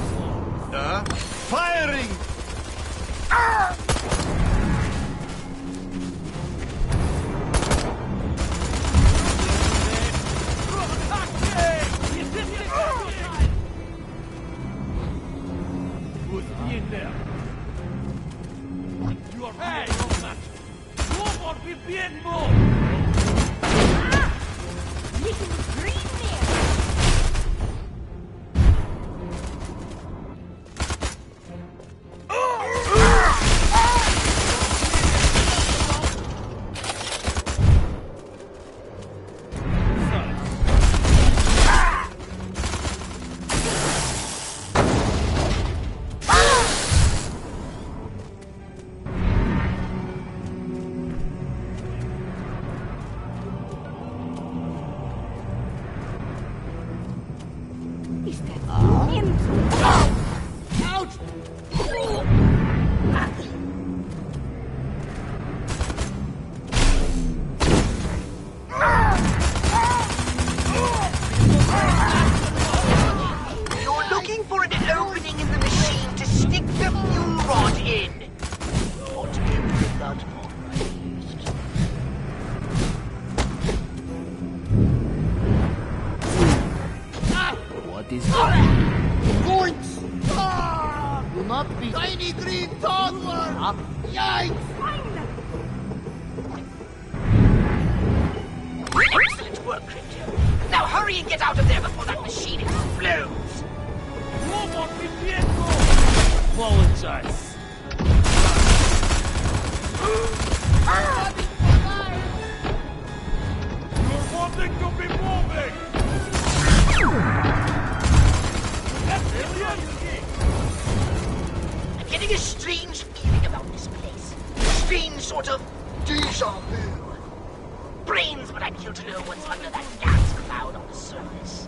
Firing! Who's in there? You are bad, man. No more be bien more. Little green there. Is that union? Ouch! You're looking for an opening in the machine to stick the fuel rod in. Ought to be able to get that part right at least. What is that? Points! Do not be tiny green toddler! Yikes! Hurry and get out of there before that machine explodes! Apologize. You're wanting to be moving! I'm getting a strange feeling about this place. A strange sort of deja vu. Brains, but I'd kill to know what's under that gas cloud on the surface.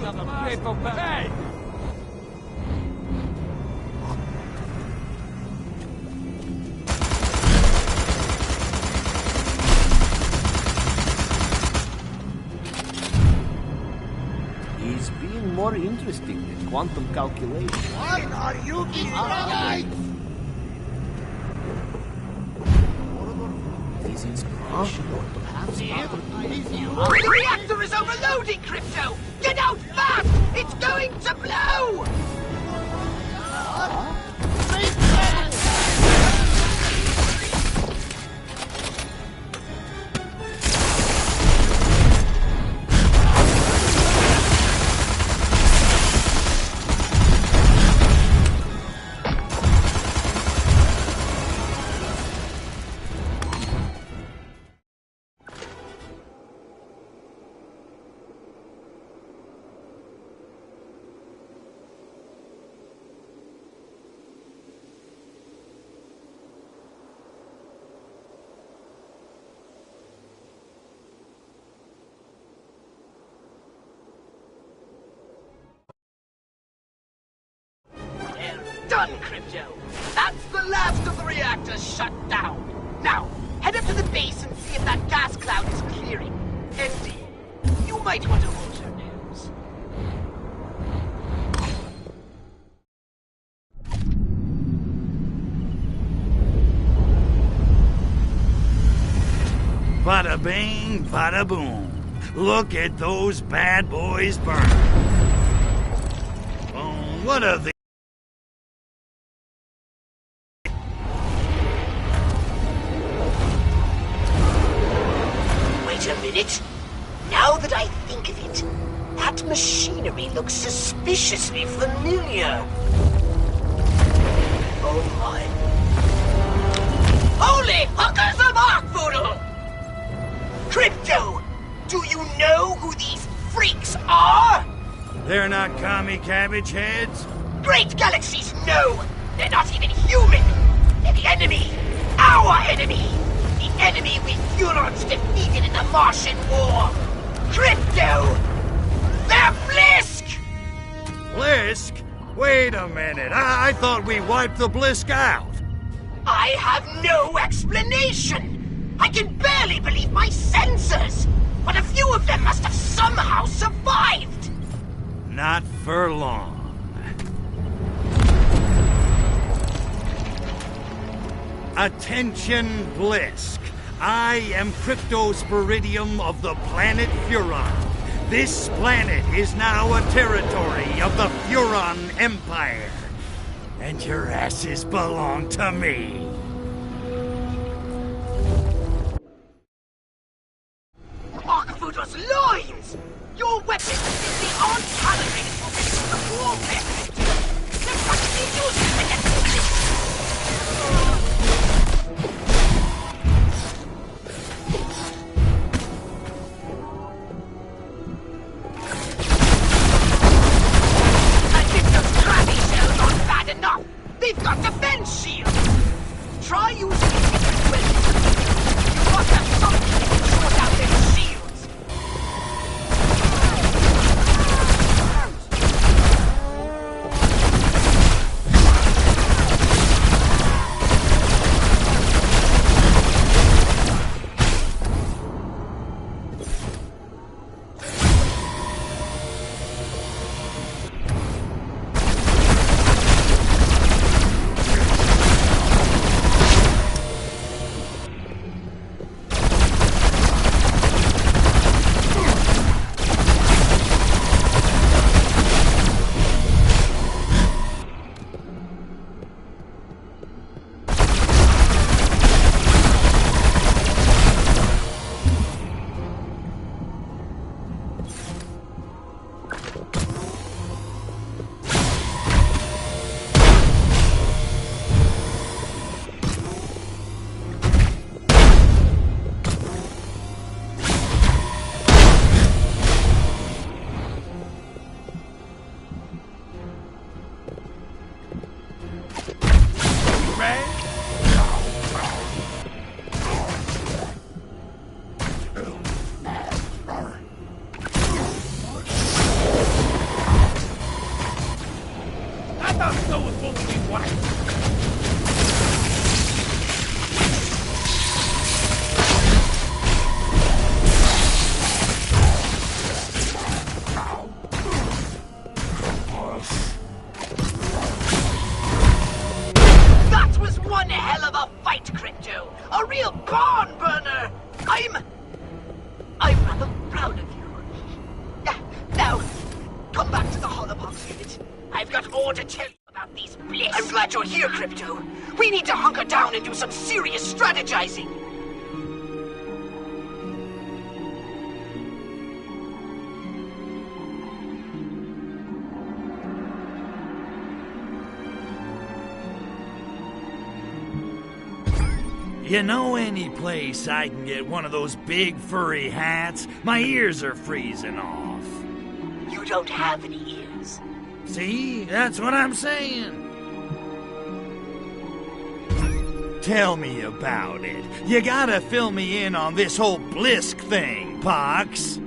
Hey! He's being more interesting than quantum calculation. Why are you being right? His inspiration, or perhaps The reactor is overloading, Crypto! Get out fast! It's going to blow! Done, Crypto! That's the last of the reactors shut down! Now, head up to the base and see if that gas cloud is clearing. And you might want to hold your nose. Bada bing, bada boom. Look at those bad boys burn. Oh, what are the... Wait a minute. Now that I think of it, that machinery looks suspiciously familiar. Oh my. Holy hookers of Arkvoodle! Crypto, do you know who these freaks are? They're not commie cabbage heads? Great galaxies, no! They're not even human! They're the enemy! Our enemy! The enemy we Hurons defeated in the Martian War! Crypto! They're Blisk! Blisk? Wait a minute. I thought we wiped the Blisk out. I have no explanation! I can barely believe my senses! But a few of them must have somehow survived! Not for long. Attention, Blisk. I am Cryptosporidium of the planet Furon. This planet is now a territory of the Furon Empire. And your asses belong to me. Arkvoodle's loins! Your weapons simply aren't calibrated for physical warfare! They're practically useless against this! I think those crappy shells aren't bad enough! They've got defense shields! Try using different weapons. You must have something that can short out their shields! proud of you. Now, come back to the holobox unit. I've got more to tell you about these bliss. I'm glad you're here, Crypto. We need to hunker down and do some serious strategizing. You know any place I can get one of those big furry hats? My ears are freezing off. You don't have any ears. See? That's what I'm saying. Tell me about it. You gotta fill me in on this whole Blisk thing, Pox.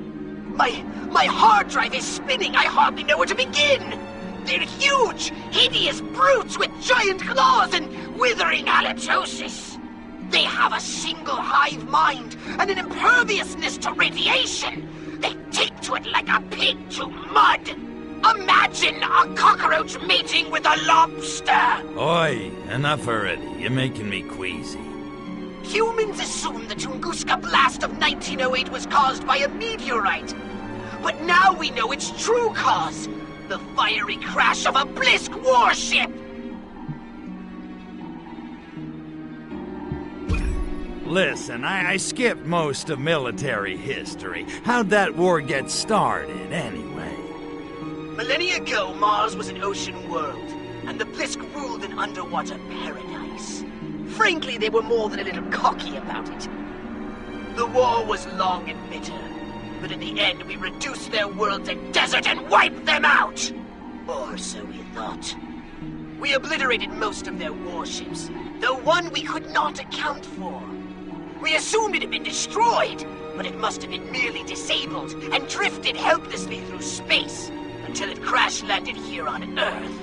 My hard drive is spinning. I hardly know where to begin. They're huge, hideous brutes with giant claws and withering halitosis. They have a single hive mind and an imperviousness to radiation. They take to it like a pig to mud. Imagine a cockroach mating with a lobster. Oi, enough already. You're making me queasy. Humans assumed the Tunguska blast of 1908 was caused by a meteorite. But now we know its true cause. The fiery crash of a Blisk warship. Listen, I skipped most of military history. How'd that war get started, anyway? Millennia ago, Mars was an ocean world, and the Blisk ruled an underwater paradise. Frankly, they were more than a little cocky about it. The war was long and bitter, but in the end we reduced their world to desert and wiped them out! Or so we thought. We obliterated most of their warships, though one we could not account for. We assumed it had been destroyed, but it must have been merely disabled and drifted helplessly through space until it crash-landed here on Earth.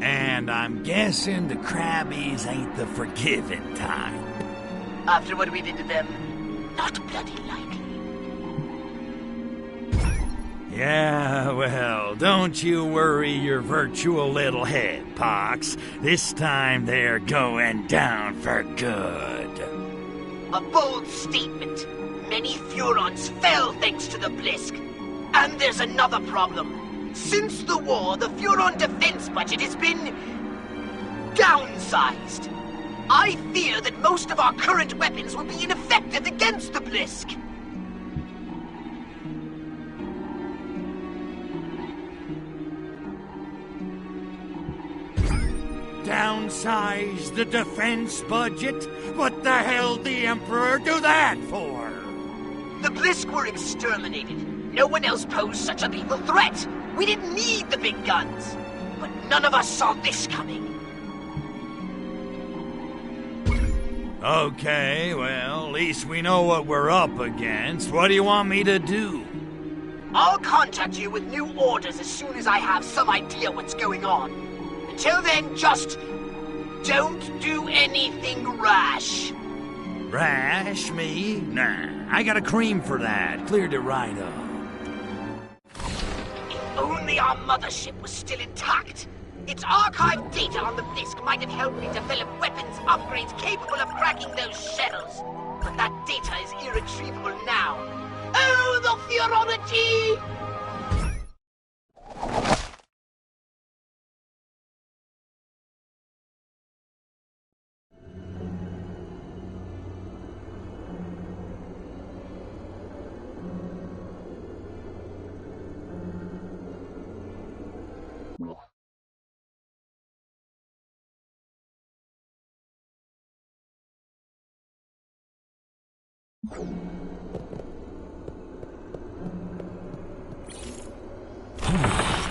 And I'm guessing the Krabbies ain't the forgiving type. After what we did to them, not bloody likely. Yeah, well, don't you worry your virtual little head, Pox. This time they're going down for good. A bold statement. Many Furons fell thanks to the Blisk. And there's another problem. Since the war, the Furon defense budget has been downsized. I fear that most of our current weapons will be ineffective against the Blisk. Downsize the defense budget? What the hell did the Emperor do that for? The Blisk were exterminated. No one else posed such a lethal threat. We didn't need the big guns. But none of us saw this coming. Okay, well, at least we know what we're up against. What do you want me to do? I'll contact you with new orders as soon as I have some idea what's going on. Until then, just don't do anything rash. Rash? Me? Nah, I got a cream for that. Cleared it right up. If only our mothership was still intact. Its archived data on the Blisk might have helped me develop weapons upgrades capable of cracking those shells. But that data is irretrievable now. Oh, the Furonity!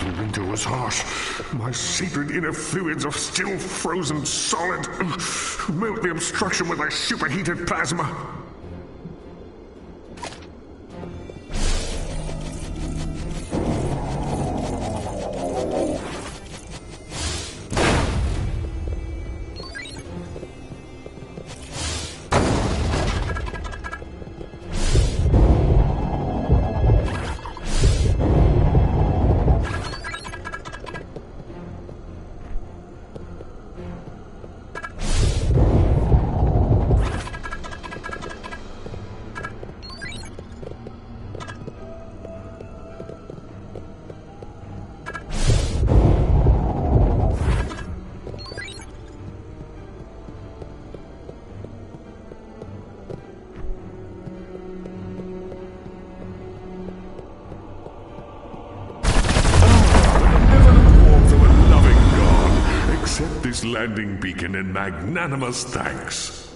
The winter was harsh. My sacred inner fluids are still frozen solid. Melt the obstruction with my superheated plasma. landing beacon in magnanimous thanks.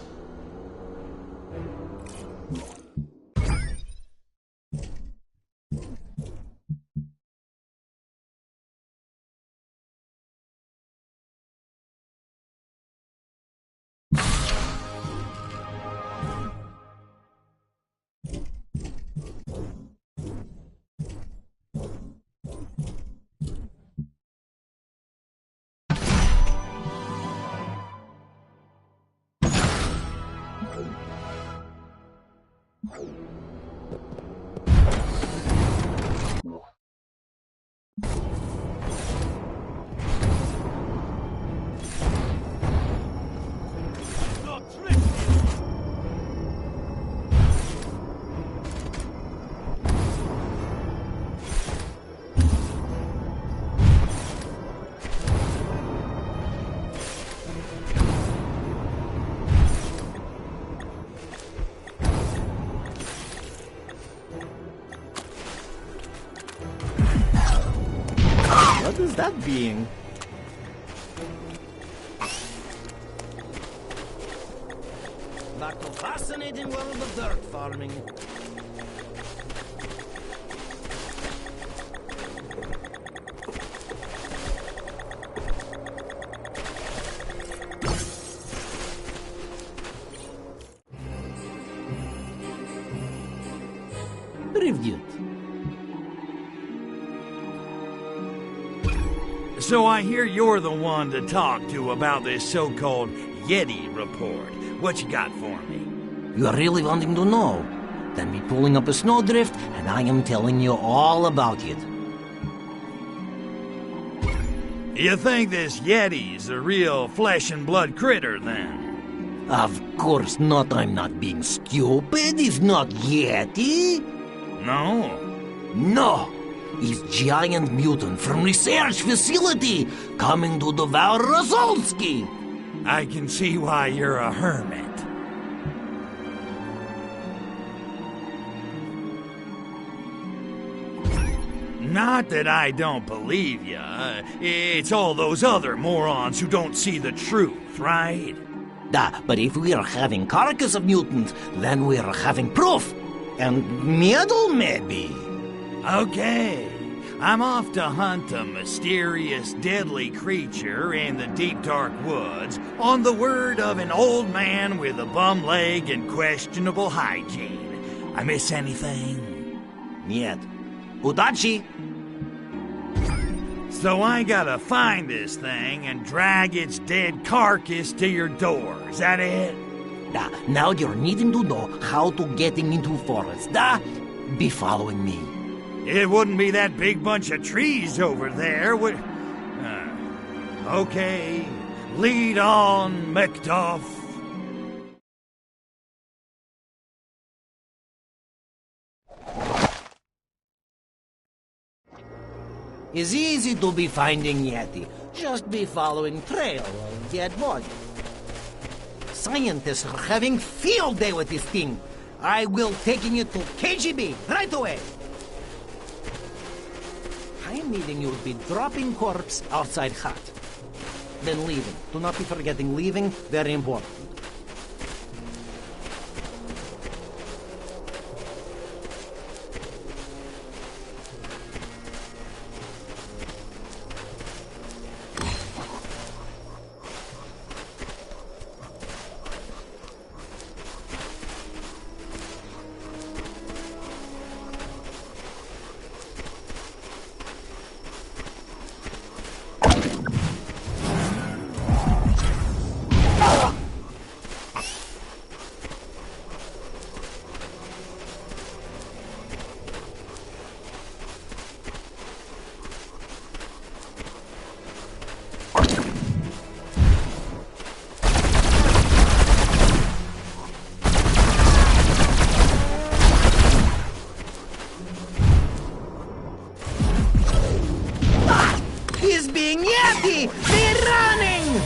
What is that being? Back to fascinating world of dirt farming. Привет. So I hear you're the one to talk to about this so-called Yeti report. What you got for me? You're really wanting to know? Then be pulling up a snowdrift, and I am telling you all about it. You think this Yeti's a real flesh and blood critter, then? Of course not. I'm not being stupid. It's not Yeti. No? No. It's giant mutant from research facility coming to devour Rosolski. I can see why you're a hermit. Not that I don't believe you. It's all those other morons who don't see the truth, right? But if we are having carcass of mutant, then we are having proof. And medal, maybe. Okay. I'm off to hunt a mysterious, deadly creature in the deep, dark woods on the word of an old man with a bum leg and questionable hygiene. I miss anything? Нет. Удачи! So I gotta find this thing and drag its dead carcass to your door. Is that it? Now you're needing to know how to getting into forest. Be following me. It wouldn't be that big bunch of trees over there, would... Okay. Lead on, Macduff. It's easy to be finding Yeti. Just be following trail of dead body. Scientists are having field day with this thing. I will taking it to KGB right away. I am needing you to be dropping corpse outside hut. Then leaving. Do not be forgetting leaving, very important. He's being Yeti! Be running!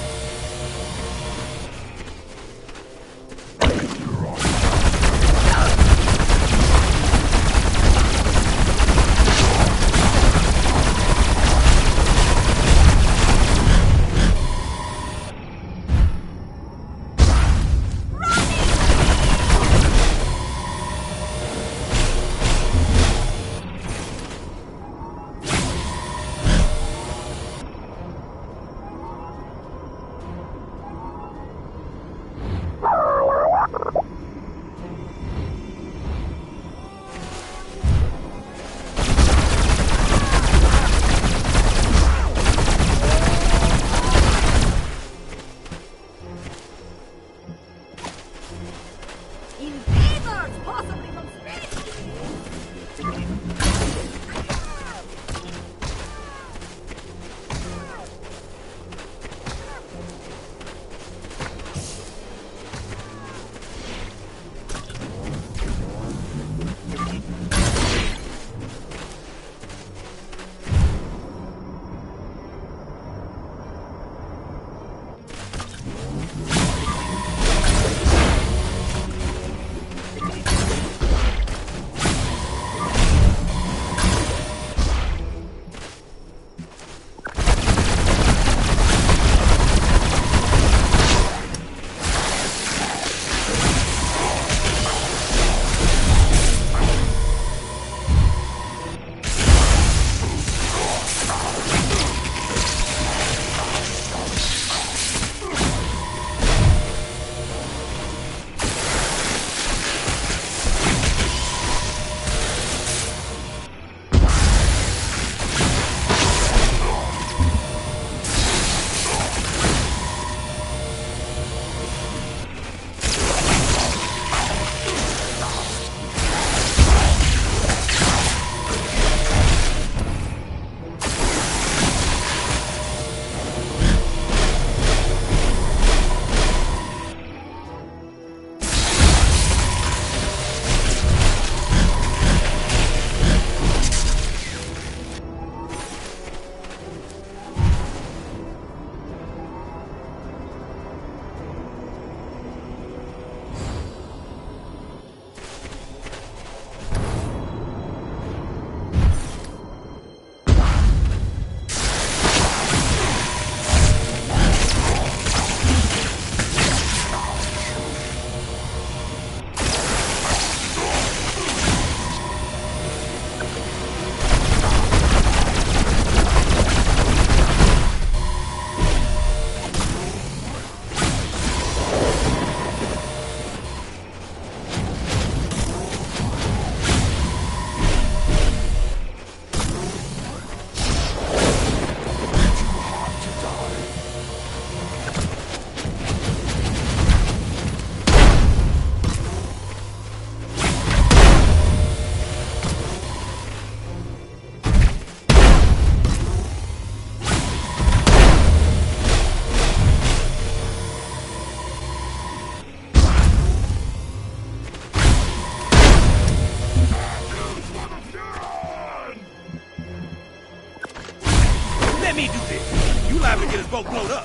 Let me do this. You liable to get us both blown up.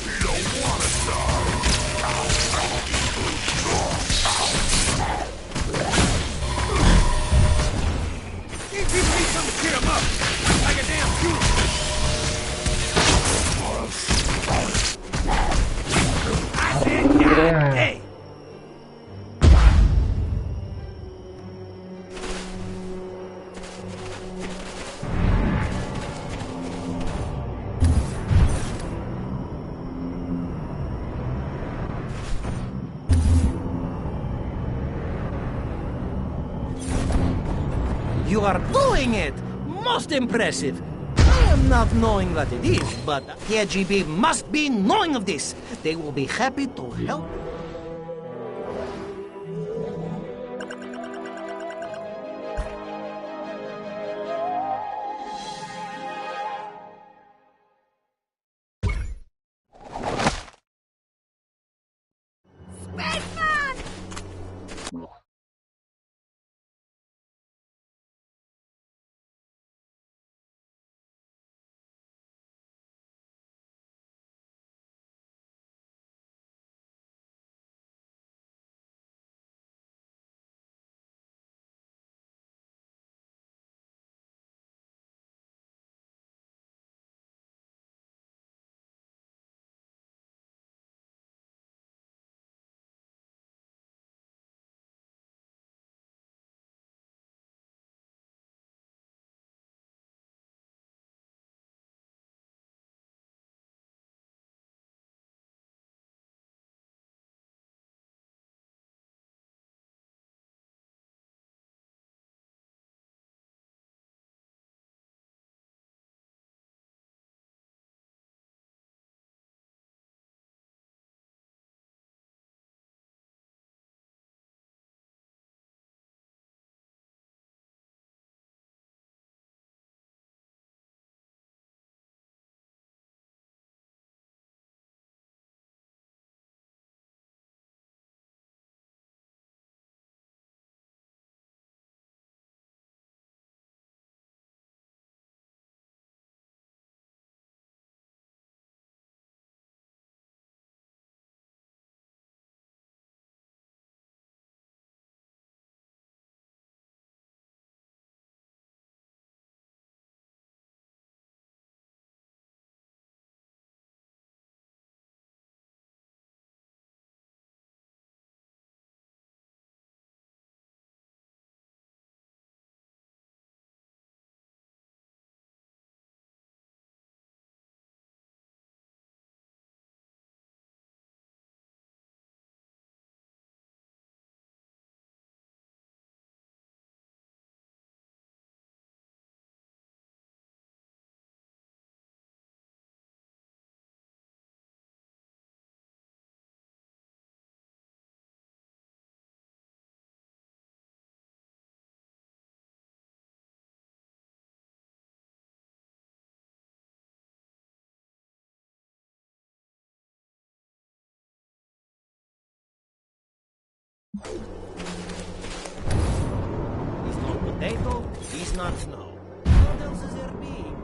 You don't want to die. These people need something to cheer them up. Like a damn funeral. I said, God, hey. You are doing it! Most impressive! I am not knowing what it is, but KGB must be knowing of this. They will be happy to help. He's not potato, he's not snow. What else is there being?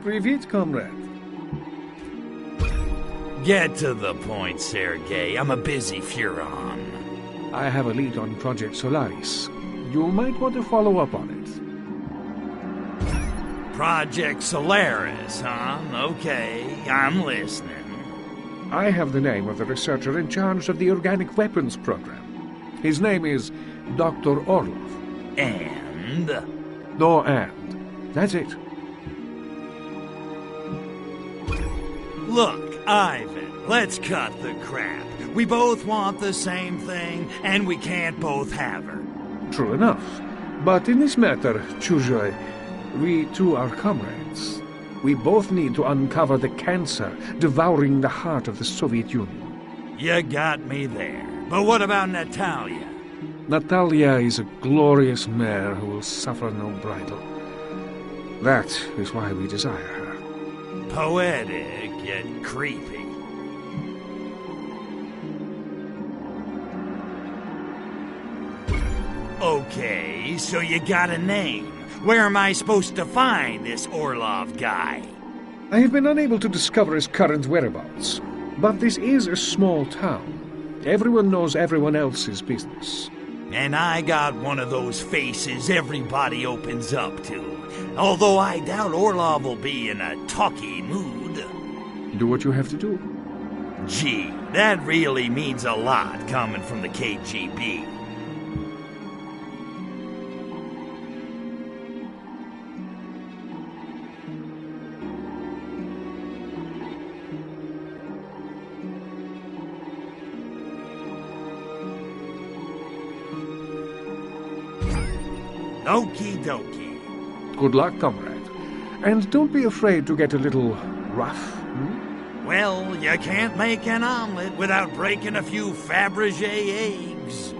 Привет, comrade. Get to the point, Sergei. I'm a busy Furon. I have a lead on Project Solaris. You might want to follow up on it. Project Solaris, huh? Okay, I'm listening. I have the name of the researcher in charge of the organic weapons program. His name is Dr. Orlov. And? No and. That's it. Look, Ivan, let's cut the crap. We both want the same thing, and we can't both have her. True enough. But in this matter, Chujoy, we two are comrades. We both need to uncover the cancer devouring the heart of the Soviet Union. You got me there. But what about Natalia? Natalia is a glorious mare who will suffer no bridle. That is why we desire her. Poetic yet creepy. Okay, so you got a name. Where am I supposed to find this Orlov guy? I have been unable to discover his current whereabouts, but this is a small town. Everyone knows everyone else's business. And I got one of those faces everybody opens up to. Although I doubt Orlov will be in a talky mood. Do what you have to do. Gee, that really means a lot coming from the KGB. Okie dokie. Good luck, comrade. And don't be afraid to get a little rough. Well, you can't make an omelet without breaking a few Fabergé eggs.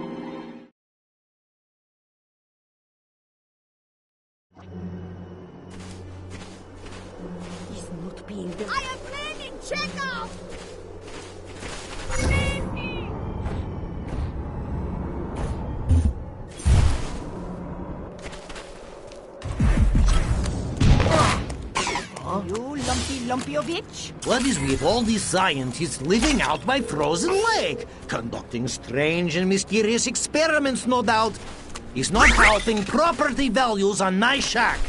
He's not being done. I am landing, Chekhov! You Lumpyovich? What is with all these scientists living out by frozen lake? Conducting strange and mysterious experiments, no doubt. He's not helping property values on my shack.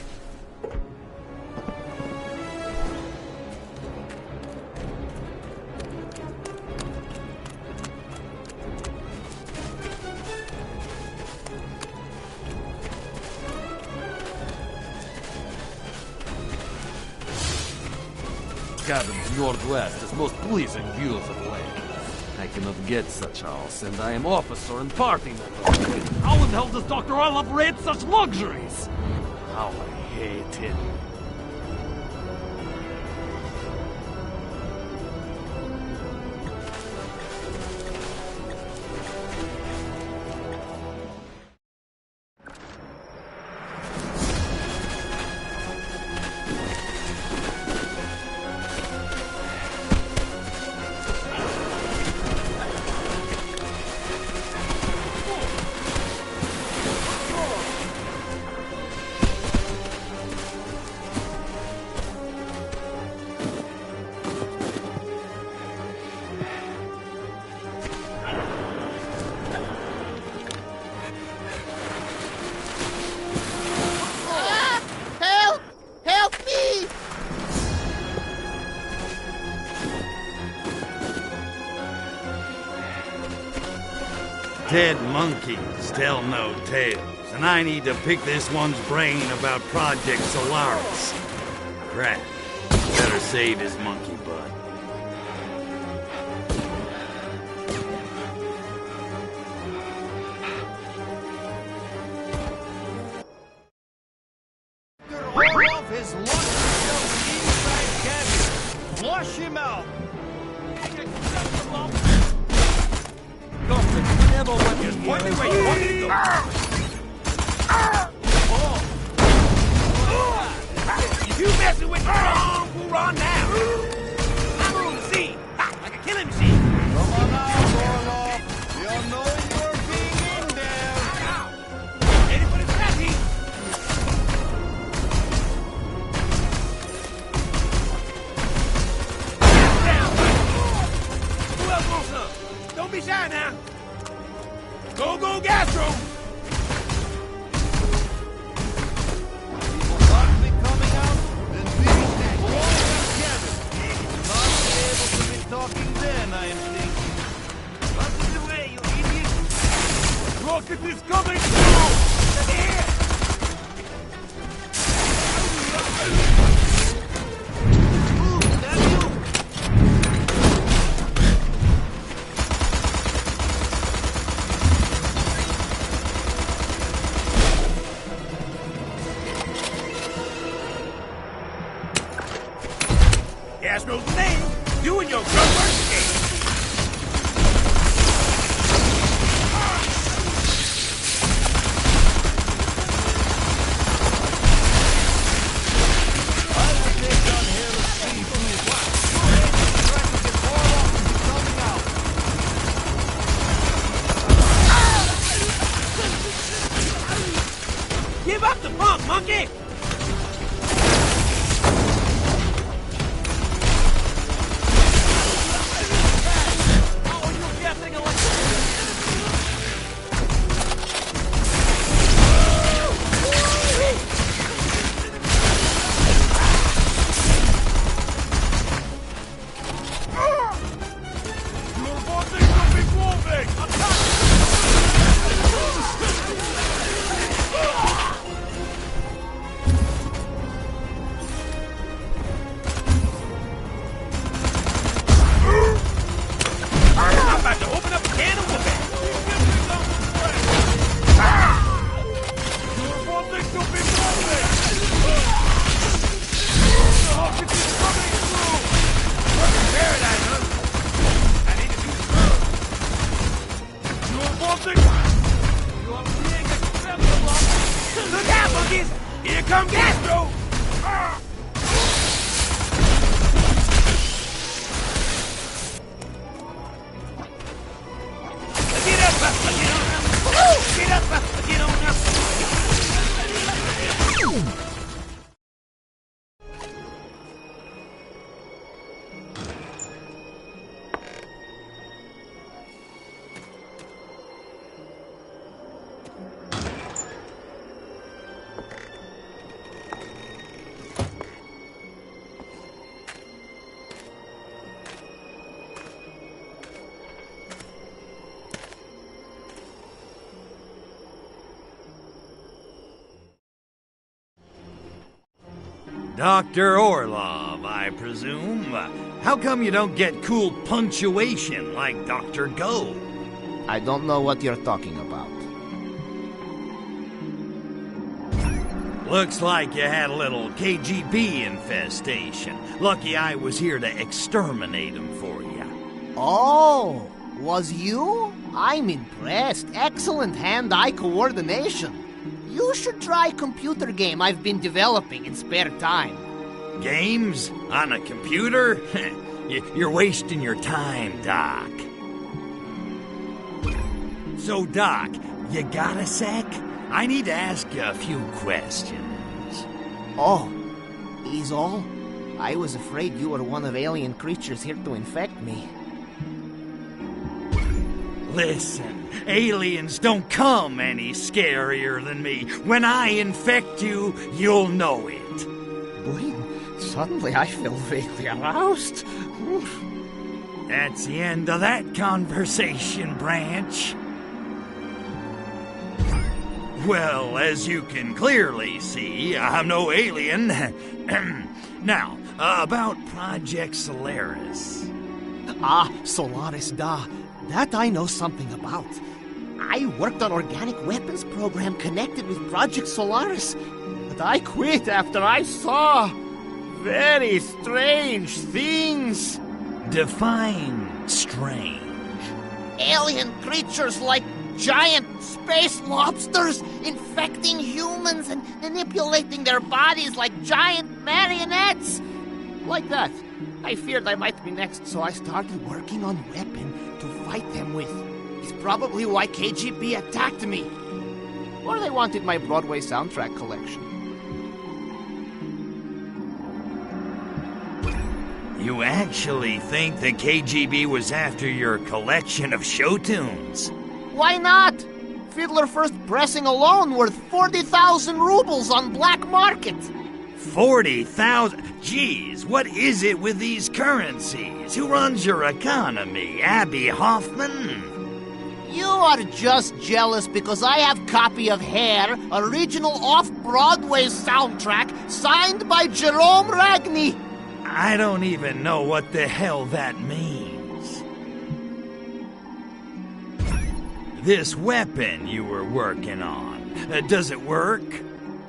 Cabin northwest has most pleasing views of the lake. I cannot get such house, and I am officer and party member. How in the hell does Dr. Orlov rate such luxuries? How I hate him. Dead monkeys tell no tales, and I need to pick this one's brain about Project Solaris. Crap. Better save his monkey butt. Orlov has locked himself inside cabin. Flush him out. Never want you point me where you want me to go. You messing with the wrong hoorah now. I'm on the scene, like a killing machine. Come on out, Orlov. You know you're being in there. Ready for the trap heat. Down. Who else wants some? Don't be shy now. Go, go, Gastro! People not be coming out, then we will blow that cabin. Not be able to be talking then, I am thinking. Out of the way, you idiot! Rocket is coming through! Here! Ooh, that you! monkey! Dr. Orlov, I presume. How come you don't get cool punctuation like Dr. Go? I don't know what you're talking about. Looks like you had a little KGB infestation. Lucky I was here to exterminate them for you. Oh, was you? I'm impressed. Excellent hand-eye coordination. You should try a computer game I've been developing in spare time. Games? On a computer? You're wasting your time, Doc. So, Doc, you got a sec? I need to ask you a few questions. Oh, is all? I was afraid you were one of alien creatures here to infect me. Listen, aliens don't come any scarier than me. When I infect you, you'll know it. Boy, suddenly I feel vaguely aroused. That's the end of that conversation, Branch. Well, as you can clearly see, I'm no alien. Now, about Project Solaris. Ah, Solaris, da. That I know something about. I worked on organic weapons program connected with Project Solaris, but I quit after I saw very strange things. Define strange. Alien creatures like giant space lobsters infecting humans and manipulating their bodies like giant marionettes. Like that. I feared I might be next, so I started working on a weapon to fight them with. It's probably why KGB attacked me. Or they wanted my Broadway soundtrack collection. You actually think the KGB was after your collection of show tunes? Why not? Fiddler First Pressing alone worth 40,000 rubles on black market. 40,000? Geez, what is it with these currencies? Who runs your economy? Abby Hoffman? You are just jealous because I have copy of Hair, original off-Broadway soundtrack, signed by Jerome Ragni. I don't even know what the hell that means. This weapon you were working on, does it work?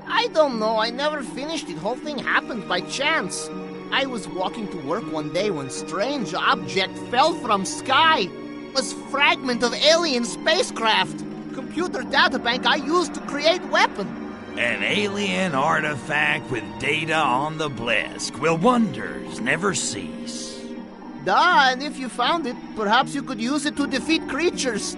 I don't know. I never finished it. Whole thing happened by chance. I was walking to work one day when strange object fell from sky. It was fragment of alien spacecraft. Computer databank I used to create weapon. An alien artifact with data on the Blesk. Will wonders never cease? Duh, and if you found it, perhaps you could use it to defeat creatures.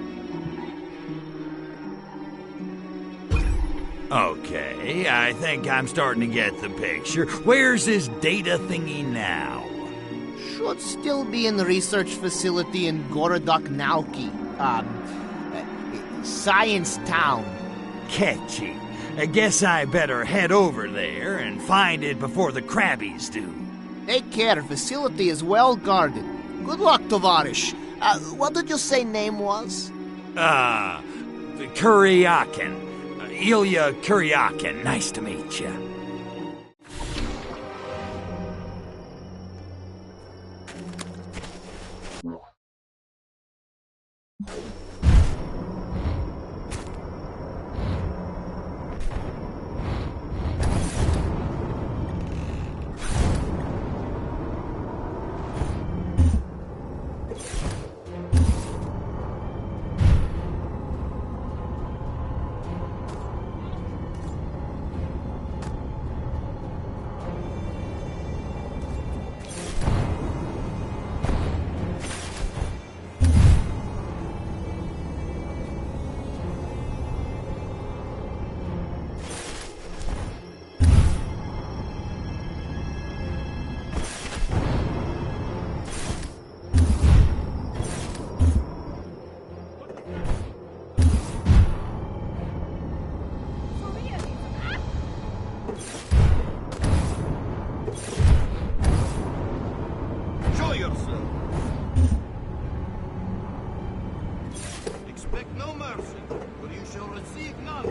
Okay, I think I'm starting to get the picture. Where's this data thingy now? Should still be in the research facility in Gorodok Nauki. Science Town. Catchy. I guess I better head over there and find it before the Krabbies do. Take care, facility is well guarded. Good luck, Tovarish. What did you say name was? Kuryakin. Ilya Kuryakin. Nice to meet you. Show yourself. Expect no mercy, for you shall receive none.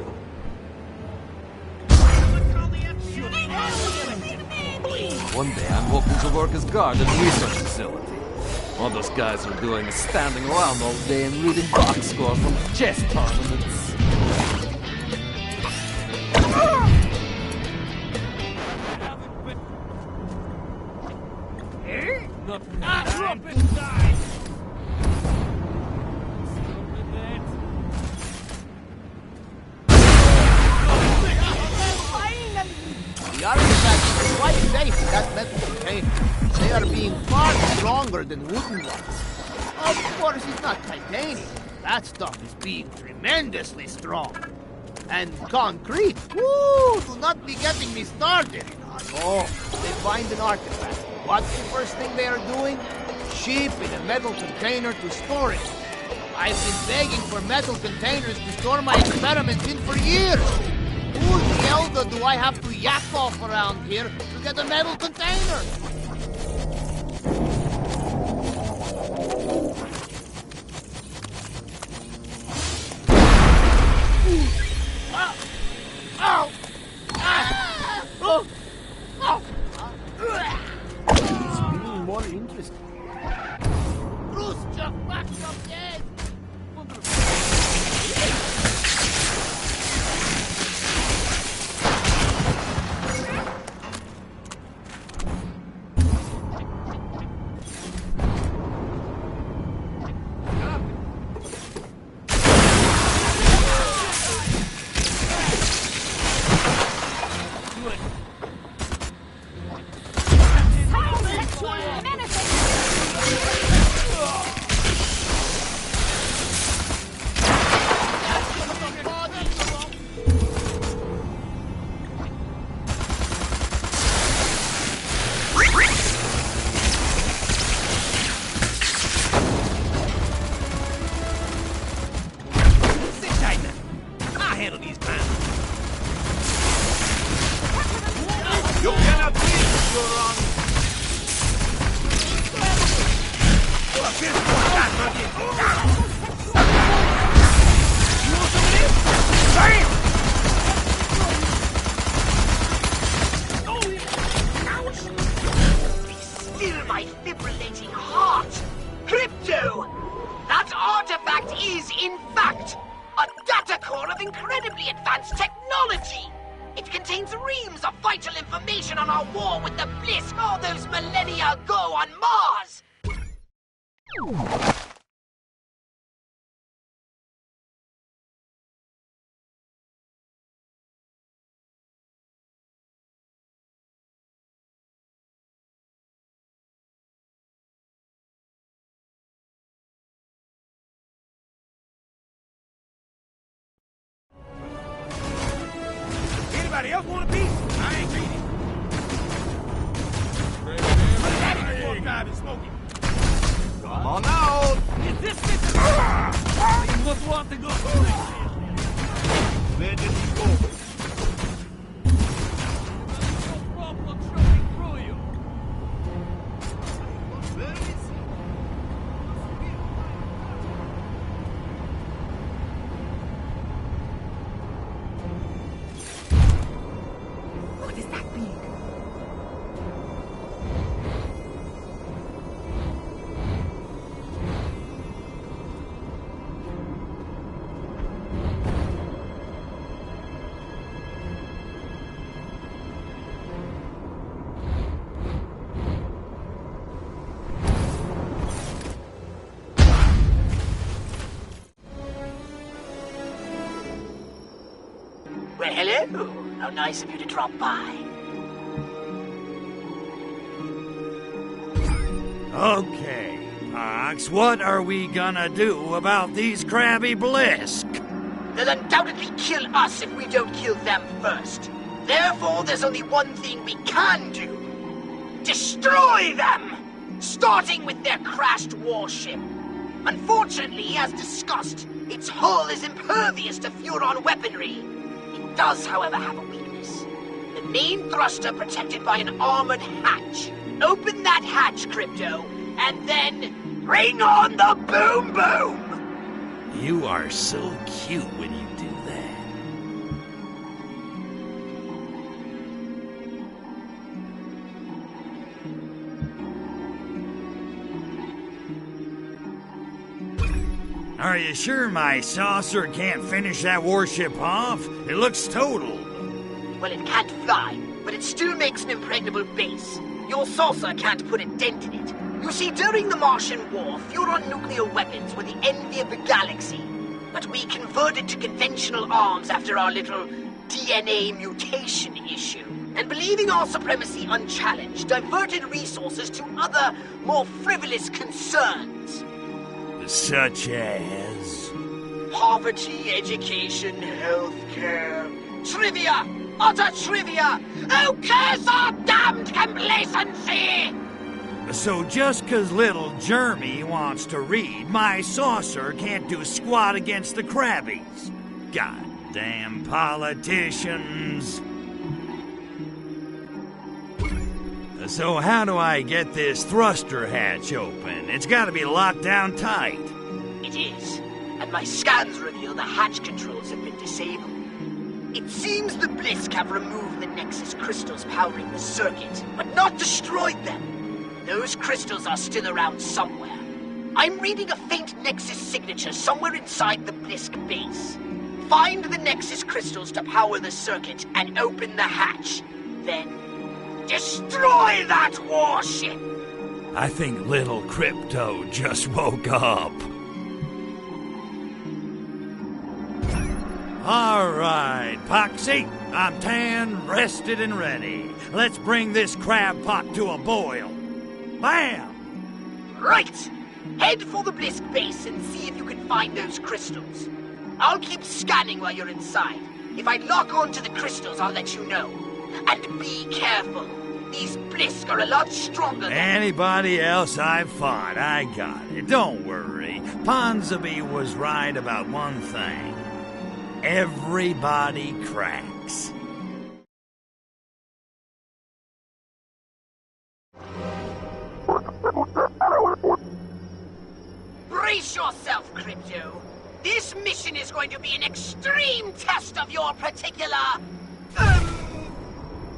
One day I'm hoping to work as guard at the research facility. All those guys are doing is standing around all day and reading box scores from chess tournaments. The artifacts are quite safe in that metal container. They are being far stronger than wooden ones. Of course, it's not titanium. That stuff is being tremendously strong. And concrete, woo! Do not be getting me started. Oh, they find an artifact. What's the first thing they are doing? Sheep in a metal container to store it. I've been begging for metal containers to store my experiments in for years. Who the elder do I have to yak off around here to get a metal container? Ow! Ah! Oh! Oh! It's getting more interesting. Bruce, just back from dead! You cannot win, Yoran! Still my fibrillating heart! Crypto! That artifact is, in fact, a data core of incredibly advanced technology! It contains reams of vital information on our war with the Bliss all those millennia ago on Mars! Anybody else want a piece? I ain't greedy. Daddy's more time and smoking. Come on out! Is this it? You must want to go through this. Where did he go? No problem showing through you. Where is he? What is that big? Well, hello. How nice of you to drop by. Okay, Pox, what are we gonna do about these crabby Blisk? They'll undoubtedly kill us if we don't kill them first. Therefore, there's only one thing we can do. Destroy them! Starting with their crashed warship. Unfortunately, as discussed, its hull is impervious to Furon weaponry. It does, however, have a weakness. The main thruster protected by an armored hatch. Open that hatch, Crypto, and then bring on the boom boom! You are so cute when you do that. Are you sure my saucer can't finish that warship off? It looks totaled. Well, it can't fly, but it still makes an impregnable base. Your saucer can't put a dent in it. You see, during the Martian War, Furon nuclear weapons were the envy of the galaxy. But we converted to conventional arms after our little DNA mutation issue. And believing our supremacy unchallenged, diverted resources to other, more frivolous concerns. Such as? Poverty, education, healthcare, trivia, utter trivia! Who cares our damned complacency? So just 'cause little Jeremy wants to read, my saucer can't do squat against the crabbies. Goddamn politicians. So how do I get this thruster hatch open? It's gotta be locked down tight. It is, and my scans reveal the hatch controls have been disabled. It seems the Blisk have removed the Nexus crystals powering the circuit, but not destroyed them. Those crystals are still around somewhere. I'm reading a faint Nexus signature somewhere inside the Blisk base. Find the Nexus crystals to power the circuit and open the hatch. Then, destroy that warship! I think little Crypto just woke up. All right, Poxy. I'm tan, rested, and ready. Let's bring this crab pot to a boil. Bam! Right! Head for the Blisk base and see if you can find those crystals. I'll keep scanning while you're inside. If I lock onto the crystals, I'll let you know. And be careful. These Blisk are a lot stronger than... Anybody else I've fought, I got it. Don't worry. Ponsonby was right about one thing. Everybody cracks. Brace yourself, Crypto. This mission is going to be an extreme test of your particular...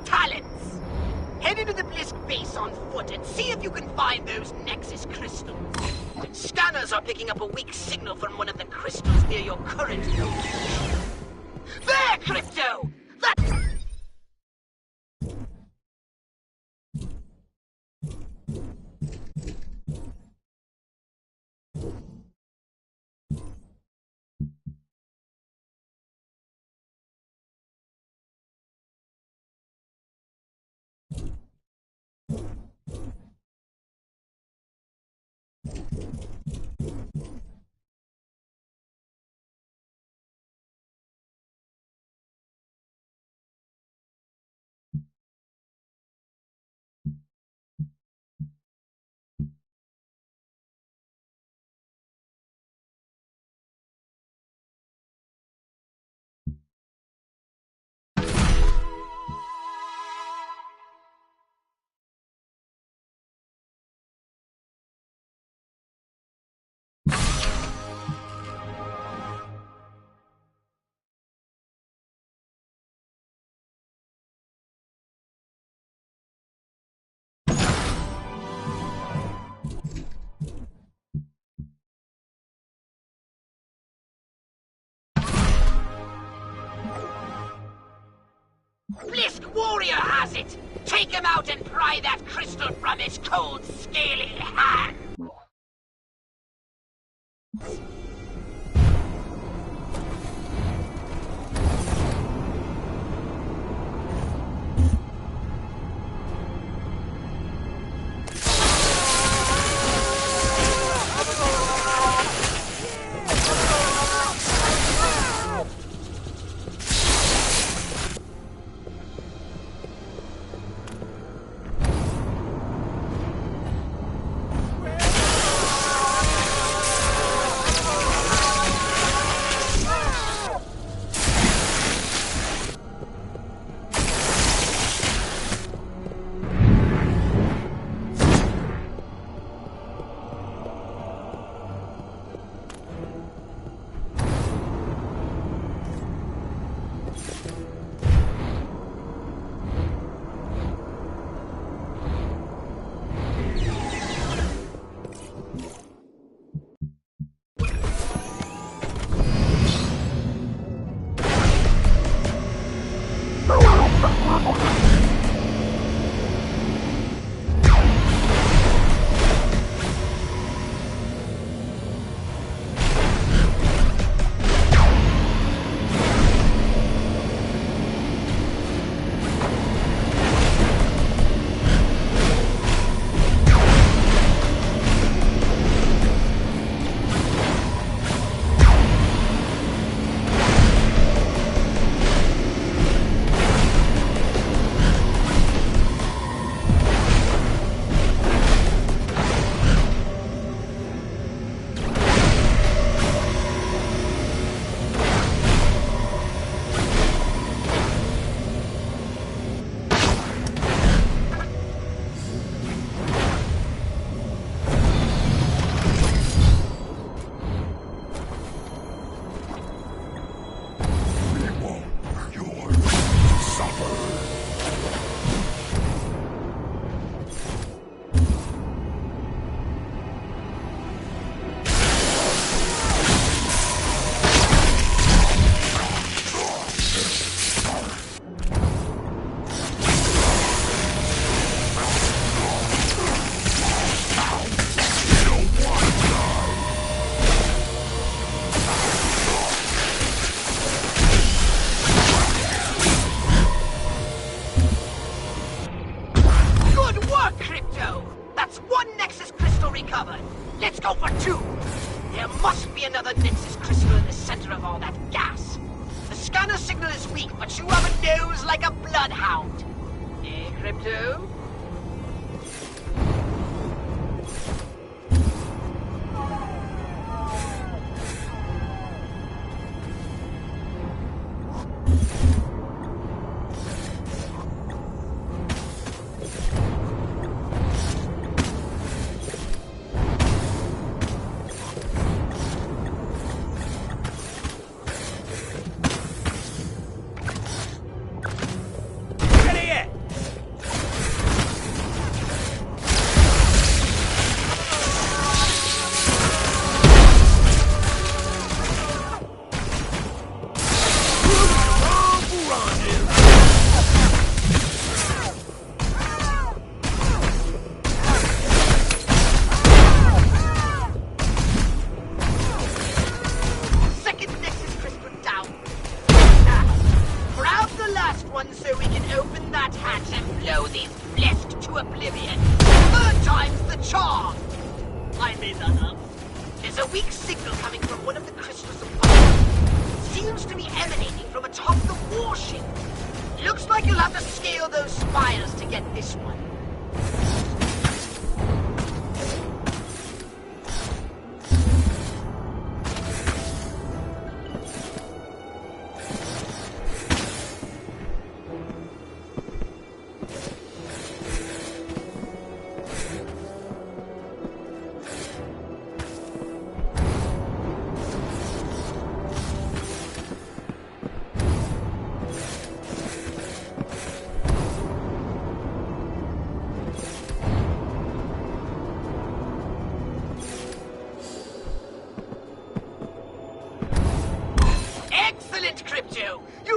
talents. Head into the Blisk base on foot and see if you can find those Nexus crystals. Scanners are picking up a weak signal from one of the crystals near your current location. There, Crypto! That... Blisk Warrior has it! Take him out and pry that crystal from his cold, scaly hand!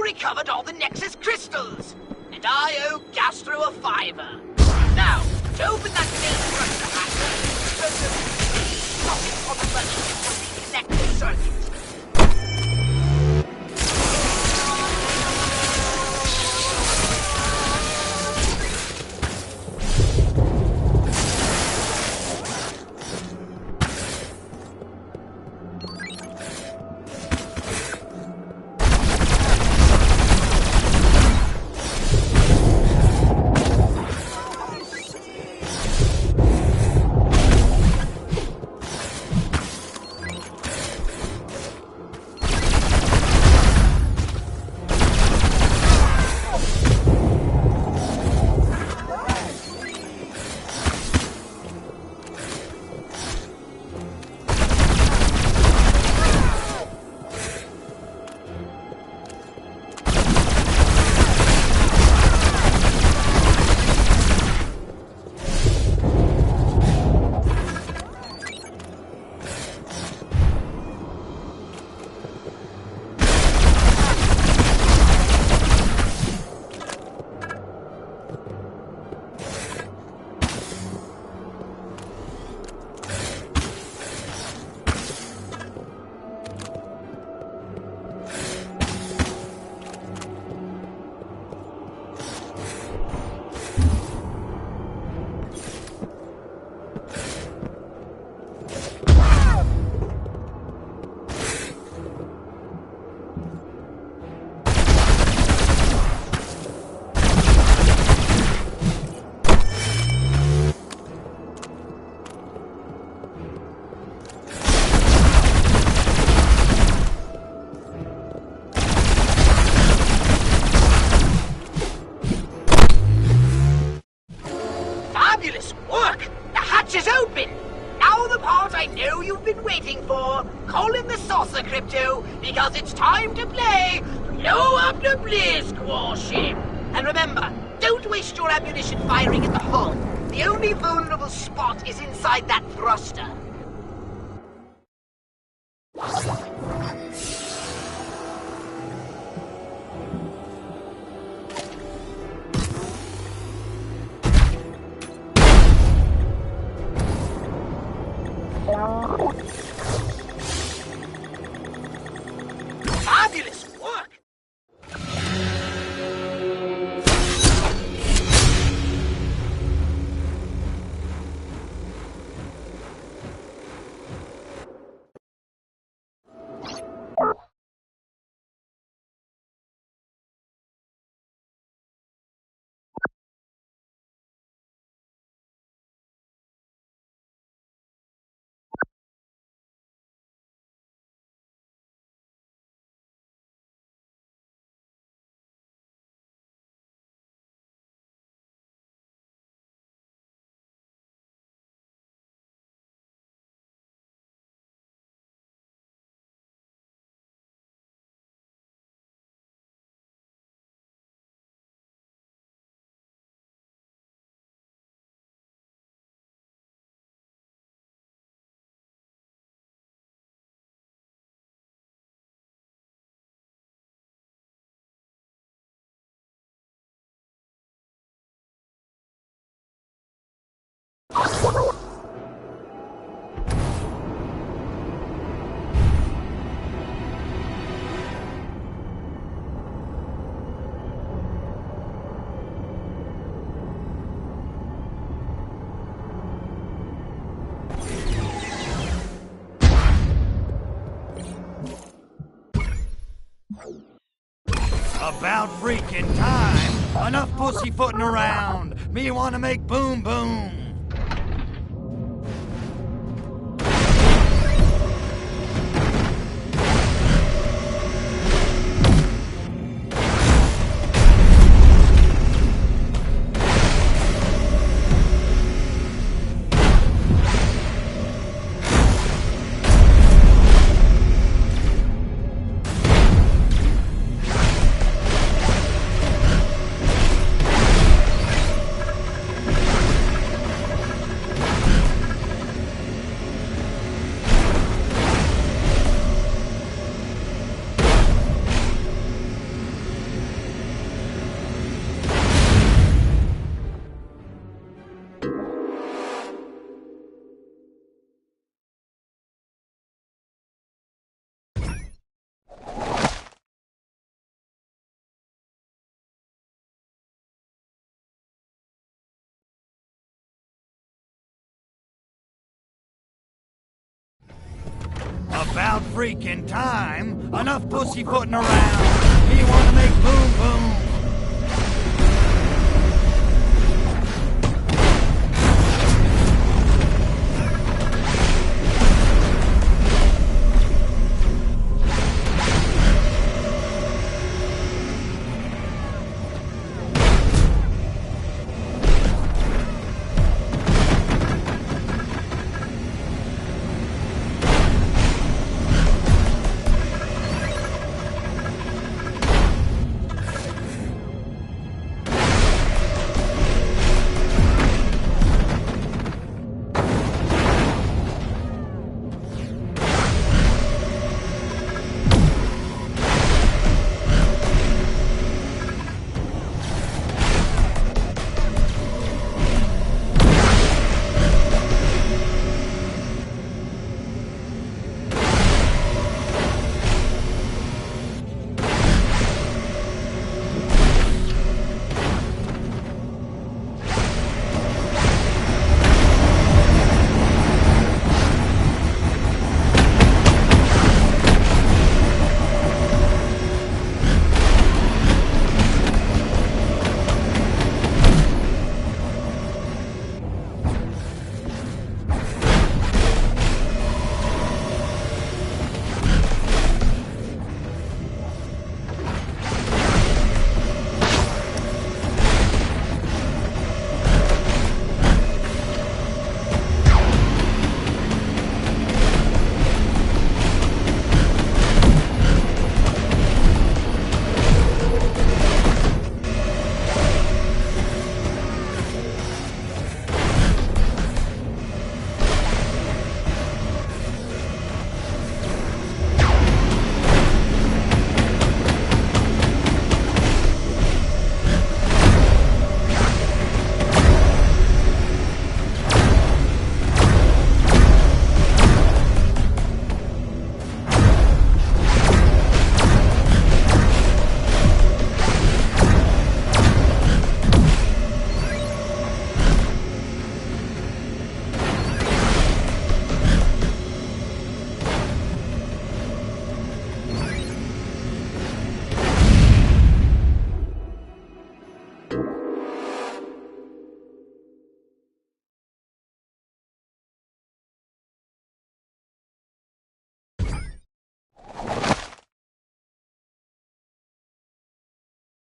recovered all the Nexus crystals, and I owe Gastro a $5. Now, to open that main thruster hatch, pop it on the money before we connect the circuit. Fabulous work! The hatch is open! Now the part I know you've been waiting for. Call in the saucer, Crypto, because it's time to play Blow Up the Blisk warship! And remember, don't waste your ammunition firing at the hull. The only vulnerable spot is inside that thruster. Fabulous work! About freaking time! Enough pussyfooting around! Me wanna make boom boom! About freaking time. Enough pussyfooting around. You wanna make boom boom.